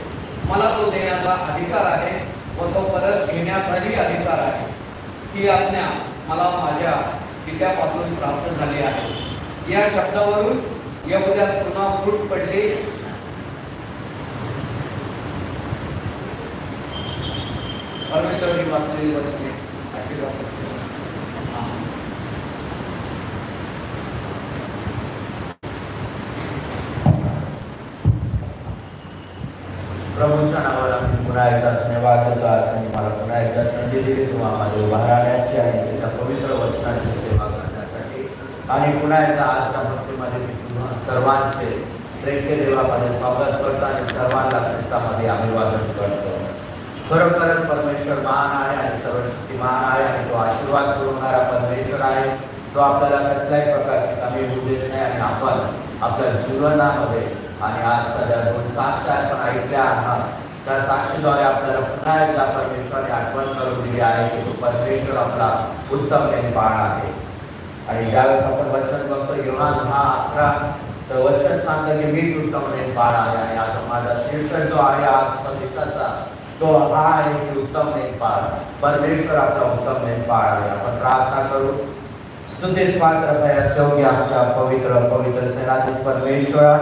[SPEAKER 7] मला तो देण्याचा अधिकार आहे व तो परत घेण्याचाही अधिकार आहे. ही आज्ञा मला माझ्या पित्यापासून प्राप्त झाली आहे. या शब्दावरून यहुद्यात पुन्हा फूट पडली. परमेश्वरी वाचलेली वचने आशीर्वाद.
[SPEAKER 1] प्रभूच्या नावाला मी पुन्हा एकदा धन्यवाद देतो. आज त्यांनी मला पुन्हा एकदा संधी दिली तुम्हाला उभा राहण्याची आणि त्याच्या पवित्र वचनाची सेवा करण्यासाठी. आणि पुन्हा एकदा आजच्या भक्तीमध्ये मी तुम्हा सर्वांचे प्रेम देवामध्ये स्वागत करतो आणि सर्वांना ख्रिस्तामध्ये अभिवादन करतो. खरोखरच परमेश्वर महान आहे आणि सर्वशक्तिमान आहे आणि तो आशीर्वाद पुरवणारा परमेश्वर आहे. तो आपल्याला कसल्याही प्रकारची कमी होऊ देत नाही आणि आपण आपल्या जीवनामध्ये आणि आजच्या ज्या 2 साक्ष आपण ऐकल्या आहात त्या साक्षीद्वारे आपल्याला पुन्हा एकदा परमेश्वराने आठवण करून दिली आहे की तो परमेश्वर आपला उत्तम मेंढपाळ आहे. आणि ज्यावेळेस आपण वचन बघतो योहान 10:11 तर वचन सांगतं की मीच उत्तम मेंढपाळ आहे. आणि आता माझा शीर्षक जो आहे आज पवित्राचा तो हा आहे की उत्तम मेंढपाळ. परमेश्वर आपला उत्तम मेंढपाळ आहे. आपण प्रार्थना करू. स्तुतीस पात्र भयास योग्य आमच्या पवित्र सेनाधीश परमेश्वरा,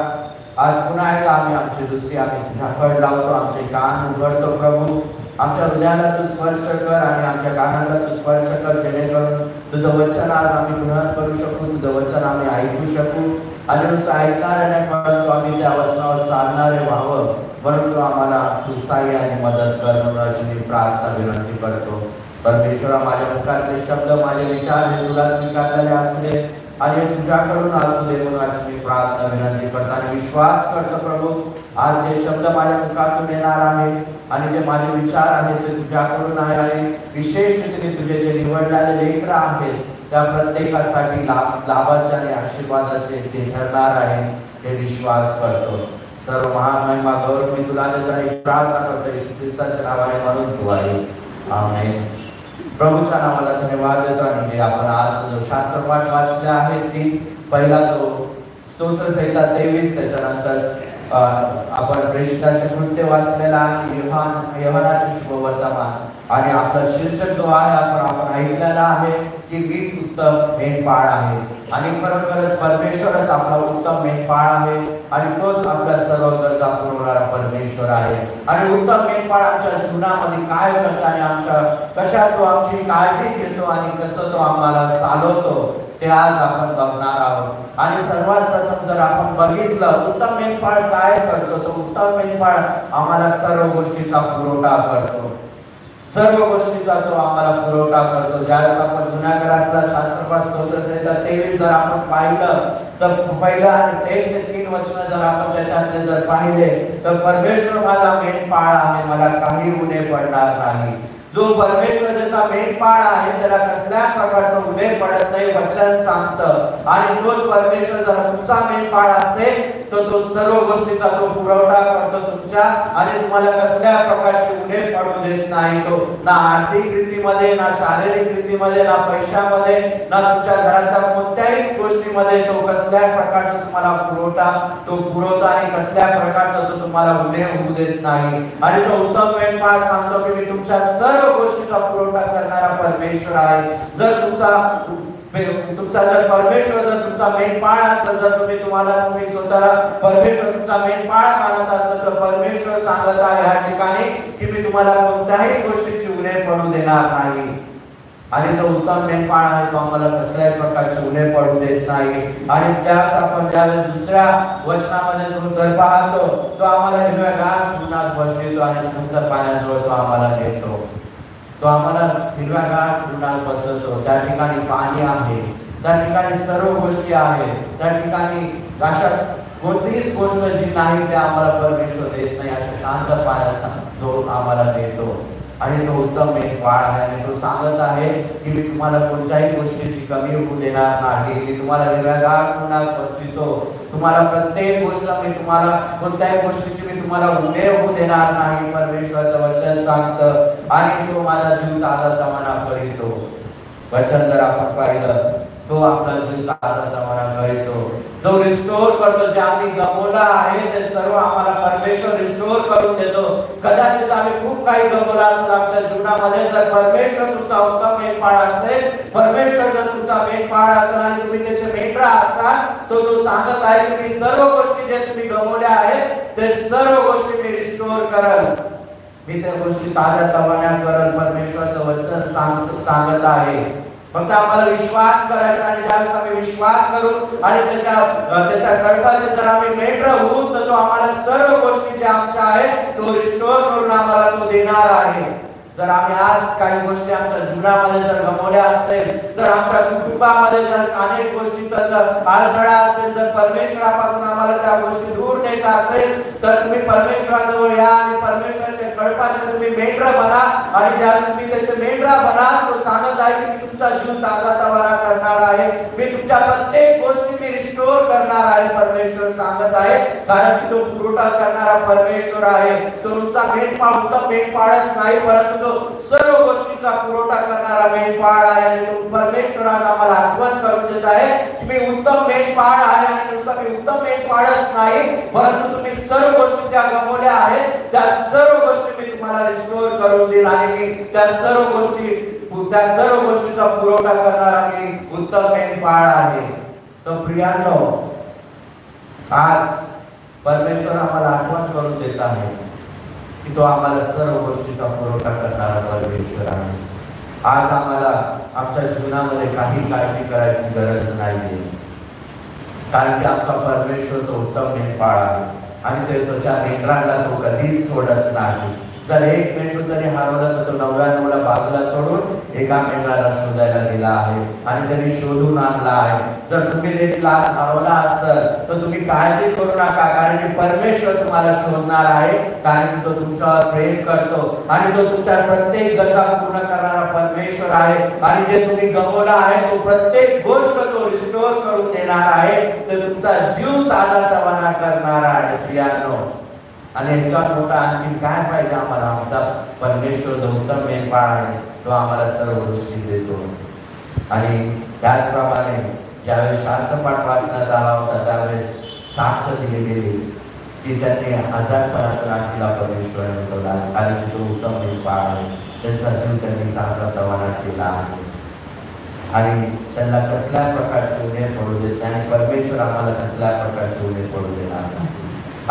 [SPEAKER 1] आज पुन्हा एकदा आम्ही आमची दृष्टी आम्ही तुझ्याकडे लावतो. आमचे कान उघडतो प्रभू. आमच्या हृदयाला तू स्पर्श कर आणि आमच्या कानाला तू स्पर्श कर जेणेकरून तुझं वचन आज आम्ही ग्रहण करू शकू, तुझं वचन आम्ही ऐकू शकू आणि नुसतं ऐकणारे नाही परंतु आम्ही त्या वचनावर चालणारे व्हावं म्हणून तू आम्हाला तू सहाय्य आणि मदत कर म्हणून अशी मी प्रार्थना विनंती करतो. परमेश्वरा, माझ्या मुखातले शब्द माझे विचार हे तुला स्वीकारलेले असू दे आणि तुझ्याकडून असू दे म्हणून अशी मी प्रार्थना विनंती करतो आणि विश्वास करतो प्रभू, आज जे शब्द माझ्या मुखातून येणार आहे आणि जे माझे विचार आहेत ते तुझ्याकडून आहे आणि विशेष रीतीने तुझे जे निवडलेले लेकर आहेत त्या प्रत्येकासाठी लाभाचे आणि आशीर्वादाचे ते ठरणार आहे हे विश्वास करतो. सर्व महान महिमा गौरव मी तुला देतो आणि प्रार्थना करतो येशू ख्रिस्ताच्या नावाने म्हणून तू आहे. आमेन. प्रभूच्या नावाला धन्यवाद देतो आणि जे आपण आज जो शास्त्रपाठ वाचले आहेत ती पहिला तो स्तोत्रसंहिता 23 त्याच्यानंतर आपण प्रेषिताचे कृत्य वाचलेला आणि योहानाचे शुभवर्तमान आणि आपला शीर्षक जो आहे आपण ऐकलेला आहे की मीच उत्तम मेंढपाळ आहे आणि खरोखरच परमेश्वरच आपला उत्तम मेंढपाळ आहे आणि तोच आपल्या सर्व गरजा पुरवणारा परमेश्वर आहे. आणि उत्तम मेंढपाळ आमच्या जीवनामध्ये काय करतो आणि आमच्या कशा तो आमची काळजी घेतो आणि कसं तो आम्हाला चालवतो ते आज आपण बघणार आहोत. आणि सर्वात प्रथम जर आपण बघितलं उत्तम मेंढपाळ काय करतो, तो उत्तम मेंढपाळ आम्हाला सर्व गोष्टीचा पुरवठा करतो, सर्व गोष्टीचा तो आम्हाला पुरवठा करतो. ज्यावेळेस आपण जुन्या करारातला शास्त्रपाठ स्तोत्रसंहिता 23 जर आपण पाहिलं तर पहिलं आणि 1 ते 3 वचन जर आपण त्याच्यातले जर पाहिले तर परमेश्वर माझा मेंढपाळ आहे, मला काही उणे पडणार नाही. जो परमेश्वर त्याचा मेंढपाळ आहे त्याला कसल्या प्रकारचं उणे पडत नाही वचन सांगतं. आणि तोच परमेश्वर जर तुमचा मेंढपाळ असेल तर तो सर्व गोष्टीचा तो पुरवठा करतो तुमच्या आणि तुम्हाला कसल्या प्रकारचे उणे पडू देत नाही. तो ना आर्थिक रीतीमध्ये, ना शारीरिक रीतीमध्ये, ना पैशामध्ये, ना तुमच्या घरातल्या कोणत्याही गोष्टीमध्ये तो कसल्या प्रकारचा तुम्हाला पुरवठा तो पुरवतो आणि कसल्या प्रकारचा तो तुम्हाला उणे होऊ देत नाही. आणि तो उत्तम मेंढपाळ सांगतो की मी तुमच्या सर्व गोष्टीचा पुरवठा करणारा परमेश्वर आहे. जर तुमचा जर परमेश्वर जर तुमचा मेंढपाळ असेल, जर तुम्ही स्वतःला परमेश्वर तुमचा मेंढपाळ मानत असेल तर परमेश्वर सांगत आहे या ठिकाणी की मी तुम्हाला कोणत्याही गोष्टीची उणे पडू देणार नाही. आणि तो उत्तम मेंढपाळ आहे, तो आम्हाला कसल्याही प्रकारचे उणे पडू देत नाही. आणि त्याच आपण ज्यावेळेस दुसऱ्या वचनामध्ये जर पाहतो तो आम्हाला हिरव्यागार कुणात बसवितो आणि नंतर पाण्याजवळ तो आम्हाला नेतो. तो आम्हाला हिरव्यागार कुणात बसवतो. त्या ठिकाणी पाणी आहे, त्या ठिकाणी सर्व गोष्टी आहेत, त्या ठिकाणी अशा कोणतीच गोष्ट जी नाही ते आम्हाला परमेश्वर देत नाही. अशा शांत पाण्याचा जो आम्हाला देतो आणि तो उत्तम मेंढपाळ आहे आणि तो सांगत आहे की मी तुम्हाला कोणत्याही गोष्टीची कमी होऊ देणार नाही. मी तुम्हाला हिरव्यागार कुणात बसवितो, तुम्हाला प्रत्येक गोष्ट मी तुम्हाला कोणत्याही गोष्टीची मी तुम्हाला उणे होऊ देणार नाही परमेश्वराचं वचन सांगतं. आणि तो माझा जीव ताजातवाना करीतो. वचन जर आपण पाहिलं तो आपला जीव ताजातवाना करीतो, जो रिस्टोर करतो. जे आम्ही गमावलं आहे ते सर्व आम्हाला परमेश्वर रिस्टोर करून देतो. कदाचित आम्ही खूप काही गमावलं असेल आमच्या जीवनामध्ये, जर परमेश्वर तुमचा उत्तम मेंढपाळ असेल, परमेश्वर जर तुमचा मेंढपाळ असेल आणि तुम्ही त्याचे मेंढरा असाल तो सांगत आहे की मी सर्व गोष्टी जे तुम्ही गमावल्या आहेत ते सर्व गोष्टी मी रिस्टोर करल, मी त्या गोष्टी ताज्या तवान्या करल. परमेश्वरचं वचन सांगत आहे. फक्त आम्हाला विश्वास करायचा आणि ज्यावेळेस आम्ही विश्वास करू आणि त्याच्या कळपाचे जर आम्ही मेंढर होऊ तर तो आम्हाला सर्व गोष्टी ज्या आमच्या आहेत तो रिस्टोर करून आम्हाला तो देणार आहे. जर आम्ही आज काही गोष्टी आमच्या जीवनामध्ये जर गमावल्या असतील, जर आमच्या कुटुंबामध्ये जर अनेक गोष्टीचा जर अडथळा असेल, जर परमेश्वरापासून आम्हाला त्या गोष्टी दूर न्यायच्या असेल तर तुम्ही परमेश्वराजवळ या आणि परमेश्वराच्या कळपाचे तुम्ही मेंढर बना. आणि ज्यावेळेस तुम्ही त्याचे मेंढरा बना तो सांगत आहे की मी तुमचा जीव ताजातवाना करणार आहे, मी तुमच्या प्रत्येक गोष्टी मी रिस्टोर करणार आहे. परमेश्वर सांगत आहे कारण की तो पुरवठा करणारा परमेश्वर आहे. तो नुसता मेंढपाळ उत्तम मेंढपाळच नाही परंतु तो सर्व गोष्टीचा पुरवठा करणारा मेंढपाळ आहे. आणि तो परमेश्वराने आम्हाला आठवण करून देत आहे की मी उत्तम मेंढपाळ आहे आणि नुसता मी उत्तम मेंढपाळच नाही परंतु तुम्ही सर्व गोष्टी त्या गमावल्या आहेत त्या सर्व गोष्टी मी तुम्हाला रिस्टोर करून देईल आणि मी त्या सर्व गोष्टीचा पुरवठा करणारा मी उत्तम मेंढपाळ आहे. तर प्रियांनो, आज परमेश्वर आम्हाला आठवण करून देत आहे की तो आम्हाला सर्व गोष्टीचा पुरवठा करणारा परमेश्वर आहे. आज आम्हाला आमच्या जीवनामध्ये काही काळजी करायची गरज नाही, कारण की आमचा परमेश्वर तो उत्तम मेंढपाळ आहे आणि ते त्याच्या मेंढराला तो कधीच सोडत नाही. जर एक मेंढरू तरी हरवलं तर तो 99ला बाजूला सोडून एका मेंढराला शोधायला गेला आहे आणि त्यांनी शोधून आणला आहे. जर तुम्ही देखील आज हरवला असाल तर तुम्ही काळजी करू नका, कारण की परमेश्वर तुम्हाला शोधणार आहे, कारण की तो तुमच्यावर प्रेम करतो आणि तो तुमच्या प्रत्येक गरजा पूर्ण करणारा परमेश्वर आहे. आणि जे तुम्ही गमावला आहे तो प्रत्येक गोष्ट तो रिस्टोर करून देणार आहे, तो तुमचा जीव ताजातवाना करणार आहे प्रियांनो. आणि याच्यावर मोठा आणखी काय पाहिजे आम्हाला? आमचा परमेश्वर जो उत्तम मेंढपाळ आहे तो आम्हाला सर्व गोष्टी देतो. आणि त्याचप्रमाणे ज्यावेळेस शास्त्रपाठ वाचण्यात आला होता त्यावेळेस साक्ष दिली गेली की त्यांनी आजारपणातून आणखीला परमेश्वर मिळवला, कारण की तो उत्तम मेंढपाळ आहे. त्यांचा जीव त्यांनी ताजातवाना केला आहे आणि त्यांना कसल्या प्रकारचे उणे पडू देत नाही. परमेश्वर आम्हाला कसल्या प्रकारचे उणे पडू देणार नाही.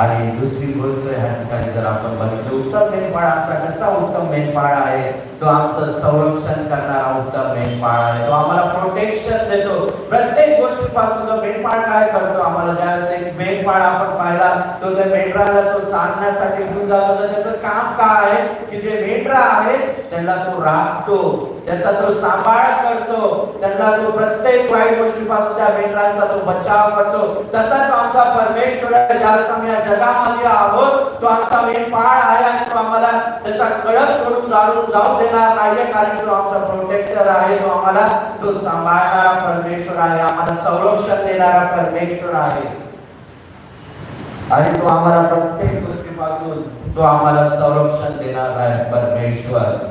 [SPEAKER 1] आणि दुसरी गोष्ट ह्या ठिकाणी जर आपण बघितलं, उत्तम मेंढपाळ आमचा कसा उत्तम मेंढपाळ आहे? तो आमचं संरक्षण करणारा उत्तम मेंढपाळ आहे. तो आम्हाला प्रोटेक्शन देतो प्रत्येक गोष्टीपासून. तो मेंढपाळ काय करतो? आम्हाला ज्यावेळेस एक मेंढपाळ आपण पाहिला तो त्या मेंढराला तो चालण्यासाठी घेऊन जातो, तर त्याचं काम काय आहे की जे मेंढरा आहेत त्यांना तो राखतो, त्याचा तो सांभाळ करतो, त्यांना तो प्रत्येक वाईट गोष्टीपासून त्या मेंढरांचा तो बचाव करतो. तसाच आमचा परमेश्वर आहे, ज्यावेळेस आम्ही या जगामध्ये आहोत तो आमचा मेंढपाळ आहे आणि तो आम्हाला त्याचा कळप सोडून जाऊ देणार नाही, कारण तो आमचा प्रोटेक्टर आहे. तो आम्हाला तो सांभाळणारा परमेश्वर आहे, आम्हाला संरक्षण देणारा परमेश्वर आहे आणि तो आम्हाला प्रत्येक गोष्टीपासून तो आम्हाला संरक्षण देणार आहे परमेश्वर.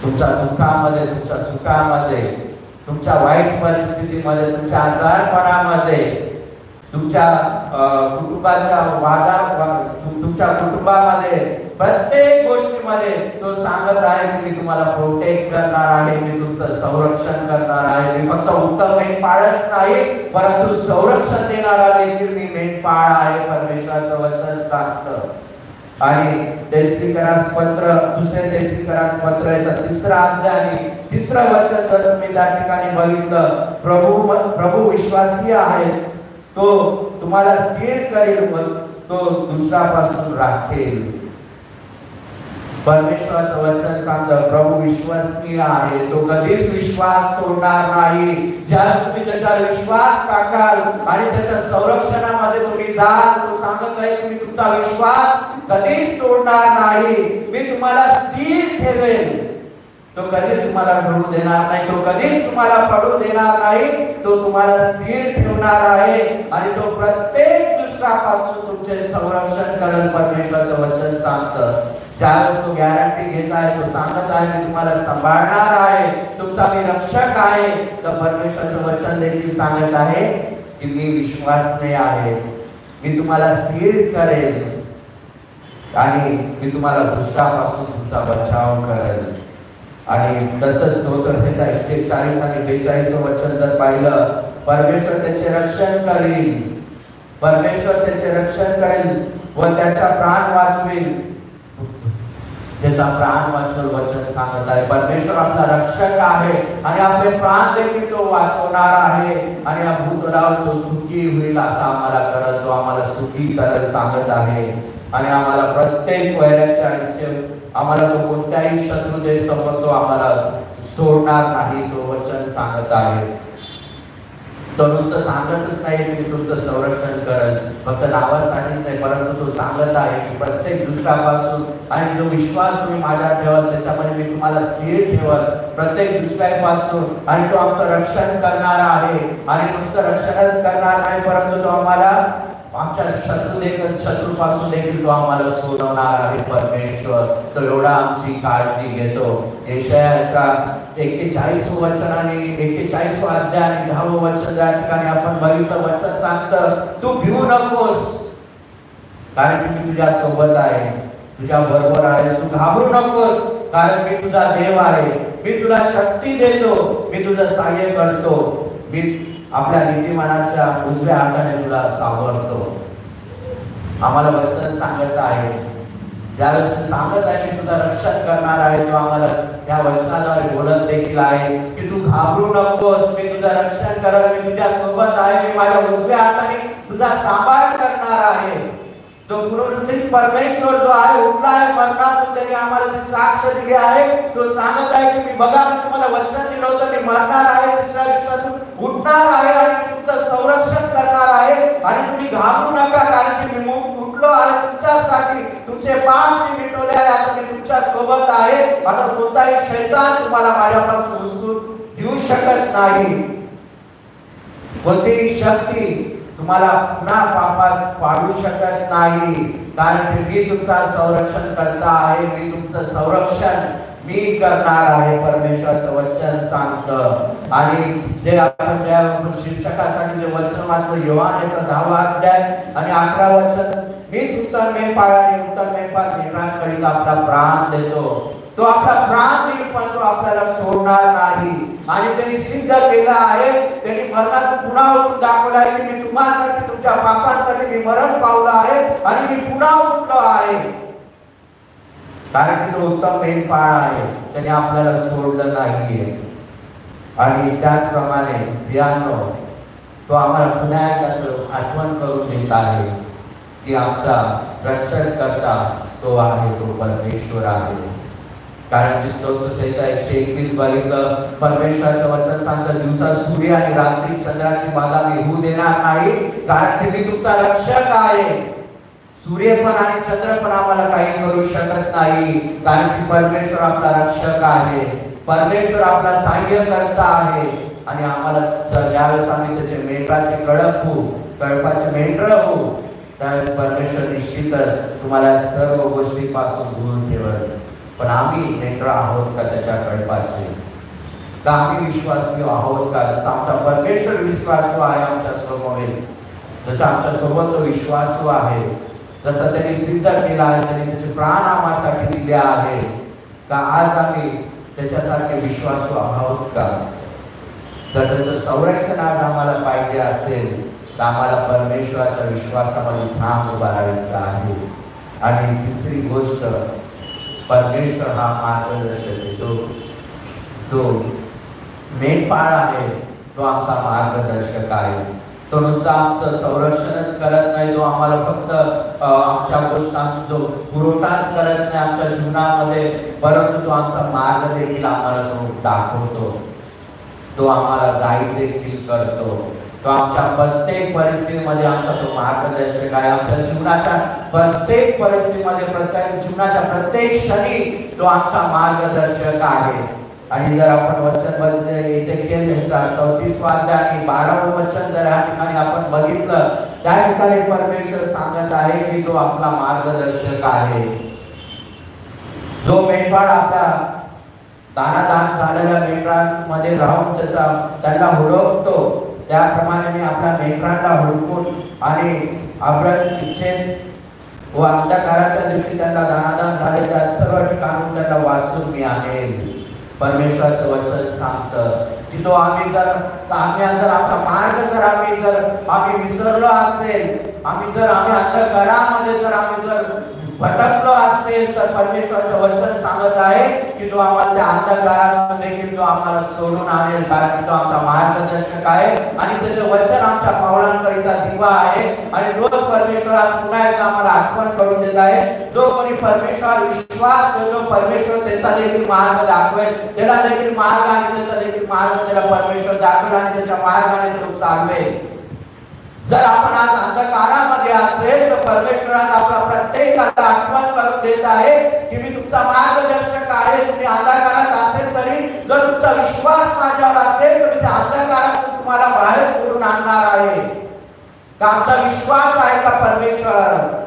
[SPEAKER 1] तुमच्या दुःखामध्ये, तुमच्या सुखामध्ये, तुमच्या वाईट परिस्थितीमध्ये, तुमच्या आजारपणामध्ये, तुमच्या कुटुंबाच्या तुमच्या कुटुंबामध्ये, प्रत्येक गोष्टीमध्ये तो सांगत आहे की मी तुम्हाला प्रोटेक्ट करणार आहे, मी तुमचं संरक्षण करणार आहे. मी फक्त उत्तम मेंढपाळच नाही परंतु संरक्षण देणारा देखील मी मेंढपाळ आहे, परमेश्वराचं वचन सांगतं. आणि तेस्तिकरास पत्र, दुसरे तेस्तिकरास पत्र याचा 3रा अध्याय आणि 3रं वचन जर तुम्ही त्या ठिकाणी बघितलं, प्रभू विश्वासी आहे, तो तुम्हाला स्थिर करेल व तो दुसऱ्यापासून राखेल. परमेश्वराचं वचन सांगतं प्रभू विश्वसनीय आहे, तो कधीच विश्वास तोडणार नाही. ज्यावेळेस तुम्ही त्याच्यावर विश्वास टाकाल आणि त्याच्या संरक्षणामध्ये तुम्ही जाल, तो सांगत आहे की मी तुमचा विश्वास कधीच तोडणार नाही, मी तुम्हाला स्थिर ठेवेल. तो कधीच तुम्हाला ढळू देणार नाही, तो कधीच तुम्हाला पडू देणार नाही, तो तुम्हाला स्थिर ठेवणार आहे आणि तो प्रत्येक दुष्टापासून तुमचे संरक्षण करेल. परमेश्वराचं वचन सांगतं. ज्यावेळेस तो गॅरंटी घेत आहे, तो सांगत आहे मी तुम्हाला सांभाळणार आहे, तुमचा मी रक्षक आहे, तर परमेश्वराचं वचन देखील सांगत आहे की मी विश्वासनीय आहे, मी तुम्हाला स्थिर करेल आणि मी तुम्हाला दुष्टापासून तुमचा बचाव करेल. आणि तसंच स्तोत्रसंहिता 41 आणि 42 वचन जर पाहिलं, परमेश्वर त्याचे रक्षण करेल, परमेश्वर त्याचे रक्षण करेल व त्याचा प्राण वाचवेल, त्याचा प्राण वाचवेल वचन सांगत आहे. परमेश्वर आपला रक्षक आहे आणि आपले प्राण देखील तो वाचवणार आहे आणि या भूतलावर तो सुखी होईल असं आम्हाला करत, तो आम्हाला सुखी करत सांगत आहे. आणि आम्हाला प्रत्येक वैराच्या आम्हाला तो कोणत्याही शत्रुते समोर तो आम्हाला सोडणार नाही, तो वचन सांगत आहे. तो नुसतं सांगतच नाही की मी तुमचं संरक्षण करेल, फक्त नावासाठीच नाही, परंतु तो सांगत आहे की प्रत्येक दुष्टापासून आणि जो विश्वास तुम्ही माझ्यावर ठेवाल त्याच्यामध्ये मी तुम्हाला स्थिर ठेवल प्रत्येक दुष्टापासून. आणि तो आमचं रक्षण करणार आहे आणि नुसतं रक्षणच करणार नाही परंतु तो आम्हाला आमच्या शत्रूपासून देखील तो आम्हाला सोडवणार आहे. परमेश्वर तो एवढा आमची काळजी घेतो. यशायाचा 41 वचन आणि 41 अध्याय आणि 10 वचन त्या ठिकाणी आपण बघितलं, वचन सांगतं तू भिवू नकोस, कारण की मी तुझ्या सोबत आहे, तुझ्या बरोबर आहे. तू घाबरू नकोस, कारण मी तुझा देव आहे, मी तुला शक्ती देतो, मी तुझं सहाय्य करतो, मी आपल्या नीतिमानाच्या उजव्या हाताने तुला सावरतो. आम्हाला वचन सांगत आहे ज्यावेळेस सांगत आहे मी तुझं रक्षण करणार आहे, तो आम्हाला त्या वचनाद्वारे बोलत देखील आहे की तू घाबरू नकोस, मी तुझं रक्षण करेन, मी तुझ्या सोबत आहे, मी माझ्या उजव्या हाताने तुझा सांभाळ करणार आहे. जो पुनरुत्थित परमेश्वर जो आहे, उठला आहे मरणातून, त्याने आम्हाला ती साक्ष दिली आहे. तो सांगत आहे की मी बघा, मी तुम्हाला वचन दिलं होतं, मी मरणार आहे, तिसऱ्या दिवसातून उठणार आहे आणि मी तुमचं संरक्षण करणार आहे आणि तुम्ही घाबरू नका, कारण की मी उठलो आहे तुमच्यासाठी, तुमचे पाप मी मिटवले आहे, आता मी तुमच्या सोबत आहे. आता कोणताही शैतान तुम्हाला माझ्यापासून उचलून देऊ शकत नाही. कोणतीही शक्ती तुम्हाला पुन्हा पापात पाडू शकत नाही, कारण की मी तुमचा संरक्षण करता आहे, मी तुमचं संरक्षण मी करणार आहे, परमेश्वराचं वचन सांगतं. आणि जे आपण ज्या शिक्षकासाठी जे वचन वाचलं, योहानेचा 10वा अध्याय आणि 11 वचन, मीच उत्तम मेंढपाळ आणि उत्तम मेंढपाळ मेंढरांकरिता आपला प्राण देतो. तो आपला प्राण देईल, पण तो आपल्याला सोडणार नाही. आणि त्यांनी सिद्ध केलं आहे, त्यांनी मरणातून पुन्हा उठून दाखवलं आहे की मी तुम्हासाठी, तुमच्या पापांसाठी मी मरण पावलं आहे आणि मी पुन्हा उठलो आहे, कारण की तो उत्तम मेंढपाळ आहे, त्याने आपल्याला सोडलं नाहीये. आणि त्याचप्रमाणे प्रियांनो, तो आम्हाला पुन्हा एकदा आठवण करून देत आहे की आमचा रक्षण करता तो आहे, तो परमेश्वर आहे. कारण की स्तोत्र संहिता 121 बघितलं, परमेश्वराचं वचन सांगतं, दिवसा सूर्य आणि रात्री चंद्राची बाधा मी होऊ देणार नाही, कारण की मी तुमचा रक्षक आहे. सूर्य पण आणि चंद्र पण आम्हाला काही करू शकत नाही, कारण की परमेश्वर आपला रक्षक आहे, परमेश्वर आपला सहाय्य करता आहे. आणि आम्हाला ज्यावेळेस आम्ही त्याचे मेंढराचे कळप होऊ, कळपाचे मेंढर होऊ, त्यावेळेस परमेश्वर निश्चितच तुम्हाला सर्व गोष्टीपासून दूर ठेवत. पण आम्ही मेंढर आहोत का त्याच्या कळपाचे? का आम्ही विश्वासू आहोत का? जसं आमचा परमेश्वर विश्वासू आहे आमच्या समोर, जसं आमच्या सोबत तो विश्वासू आहे, जसं त्यांनी सिद्ध केला आहे, त्यांनी त्याचे प्राण आम्हासाठी दिले आहे, का आज आम्ही त्याच्यासारखे विश्वासू आहोत का? जर त्याचं संरक्षण आज आम्हाला पाहिजे असेल तर आम्हाला परमेश्वराच्या विश्वासामध्ये ठाम उभा राहायचं आहे. आणि तिसरी गोष्ट, परमेश्वर हा मार्गदर्शक आहे, तो मेंढपाळ आहे, तो आमचा मार्गदर्शक आहे. तो नुसता आमचं संरक्षणच करत नाही, तो आम्हाला फक्त आमच्या गोष्टांचा जो पुरवठाच करत नाही आमच्या जीवनामध्ये, परंतु तो आमचा मार्ग देखील आम्हाला तो दाखवतो, तो आम्हाला गाईड देखील करतो. तो आमच्या प्रत्येक परिस्थितीमध्ये आमचा तो मार्गदर्शक आहे. आमच्या जीवनाच्या प्रत्येक परिस्थितीमध्ये, प्रत्येक जीवनाच्या प्रत्येक क्षणी तो आमचा मार्गदर्शक आहे. आणि जर आपण वचन बघितलं, एजेकिएल 34 अध्याय आणि 12 वचन जर या ठिकाणी आपण बघितलं, त्या ठिकाणी परमेश्वर सांगत आहे की तो आपला मार्गदर्शक आहे. जो मेंढपाळ आपल्या दानादान झालेल्या मेंढरांमध्ये राहून त्यांना हुडकतो, त्याप्रमाणे मी आपल्या मेंढरांना हुडकून आणि आपल्या इच्छेत व अंधकाराच्या दिवशी त्यांना दानादान झाले त्या सर्व ठिकाणून त्यांना वाचून मी आणेल. परमेश्वराचं वचन सांगतं की तो आम्ही जर आपला मार्ग जर आम्ही विसरलो असेल, आम्ही अंधकारामध्ये जर भटकलो असेल, तर परमेश्वराचं वचन सांगत आहे की तो आम्हाला त्या अंधकारात देखील तो आम्हाला सोडून आणेल, कारण तो आमचा मार्गदर्शक आहे आणि त्याचे वचन आमच्या पावलांकरिता दिवा आहे. आणि रोज परमेश्वर आज पुन्हा एकदा आम्हाला आठवण करून देत आहे, जो कोणी परमेश्वरावर विश्वास करतो, परमेश्वर त्याचा देखील मार्ग दाखवेल, त्याला देखील मार्ग आणि त्याचा देखील मार्ग त्याला परमेश्वर दाखवेल आणि त्याच्या मार्गाने तो चालवेल. जर आपण आज अंधकारामध्ये असेल तर परमेश्वराने आपला प्रत्येकाला आठवण करून देत आहे की मी तुमचा मार्गदर्शक आहे. तुम्ही अंधकारात असेल तरी जर तुमचा विश्वास माझ्यावर असेल तर मी त्या अंधकारातून तुम्हाला बाहेर सोडून आणणार आहे. का आमचा विश्वास आहे का परमेश्वरावर?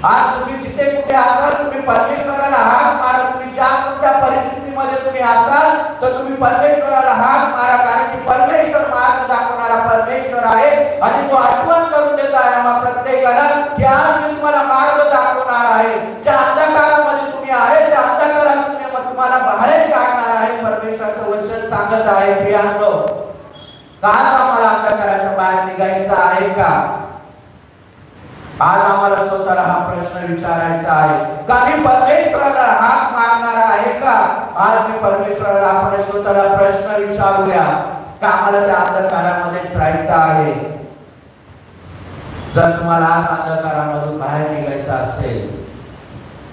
[SPEAKER 1] आज तुम्ही जिथे कुठे असाल, तुम्ही परमेश्वराला हाक मारा. तुम्ही ज्या कोणत्या परिस्थितीमध्ये तुम्ही असाल तर तुम्ही परमेश्वराला हाक मारा, कारण की परमेश्वर मार्ग दाखवणारा परमेश्वर आहे. आणि तो आठवण करून देत आहे आम्हा प्रत्येकाला की आज मी तुम्हाला मार्ग दाखवणार आहे. ज्या अंधकारामध्ये तुम्ही आहे त्या अंधकारातून मी तुम्हाला बाहेर काढणार आहे, परमेश्वराचं वचन सांगत आहे. प्रियांनो, का आम्हाला अंधकाराच्या बाहेर निघायचं आहे का? आज आम्हाला स्वतःला हा प्रश्न विचारायचा आहे का मी परमेश्वराला हाक मारणार आहे का? आज मी परमेश्वराला आपण स्वतःला प्रश्न विचारूया का आम्हाला त्या अंधकारामध्येच राहायचं आहे? जर तुम्हाला आज अंधकारामधून बाहेर निघायचं असेल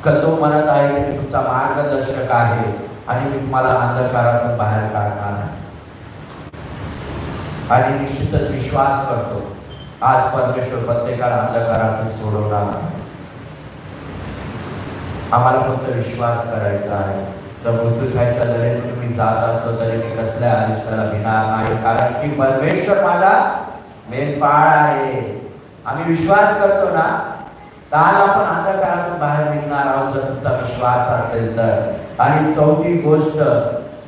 [SPEAKER 1] तर तो म्हणत आहे की मी तुमचा मार्गदर्शक आहे आणि मी तुम्हाला अंधकारातून बाहेर काढणार आहे. आणि निश्चितच विश्वास करतो आज परमेश्वर प्रत्येकाला अंधकारातून सोडवणार आहे. आम्हाला फक्त विश्वास करायचा आहे. तर मृत्यूच्या दरेतून तुम्ही जात असलो तरी मी कसल्या अरिष्टाला भिणार नाही, कारण की परमेश्वर माझा मेंढपाळ आहे. आम्ही विश्वास करतो ना, तर आज आपण अंधकारातून बाहेर निघणार आहोत जर तुमचा विश्वास असेल तर. आणि चौथी गोष्ट,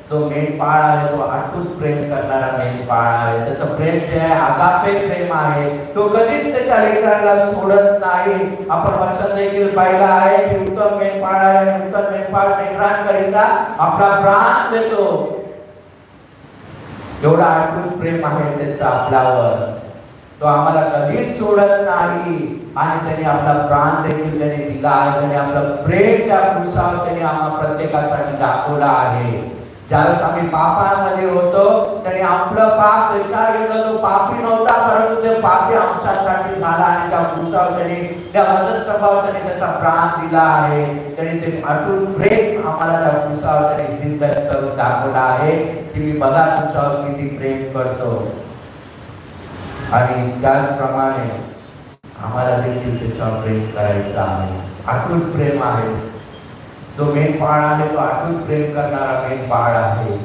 [SPEAKER 1] तो मेंढपाळ आहे तो अटूट प्रेम करणारा मेंढपाळ आहे. त्याचं प्रेम जे आहे आगापे प्रेम आहे. तो कधीच त्याच्या लेकराला सोडत नाही. आपण वचन देखील पाहिलं आहे की उत्तम मेंढपाळ आहे, उत्तम मेंढपाळ मेंढरांकरिता आपला प्राण देतो. एवढा अटूट प्रेम आहे त्याचं आपल्यावर. तो आम्हाला कधीच सोडत नाही आणि त्याने आपला प्राण देखील त्याने दिला आहे. त्याने आपलं प्रेम त्या क्रूसावर त्याने आम्हा प्रत्येकासाठी दाखवला आहे. ज्यावेळेस आम्ही पापामध्ये होतो त्याने आपलं पाप त्याच्यावर घेतलं. तो पापी नव्हता परंतु ते पापी आमच्यासाठी झाला आणि त्या क्रूसावर त्याने त्या वधस्तंभावर त्याने त्याचा प्राण दिला आहे. त्याने ते अटूट प्रेम आम्हाला त्या क्रूसावर त्याने सिद्ध करून दाखवला आहे की मी बघा तुमच्यावर किती प्रेम करतो. आणि त्याचप्रमाणे आम्हाला देखील त्याच्यावर प्रेम करायचं आहे. अटूट प्रेम आहे. जो मेंढपाळ आहे तो अटूट प्रेम करणारा मेंढपाळ आहे.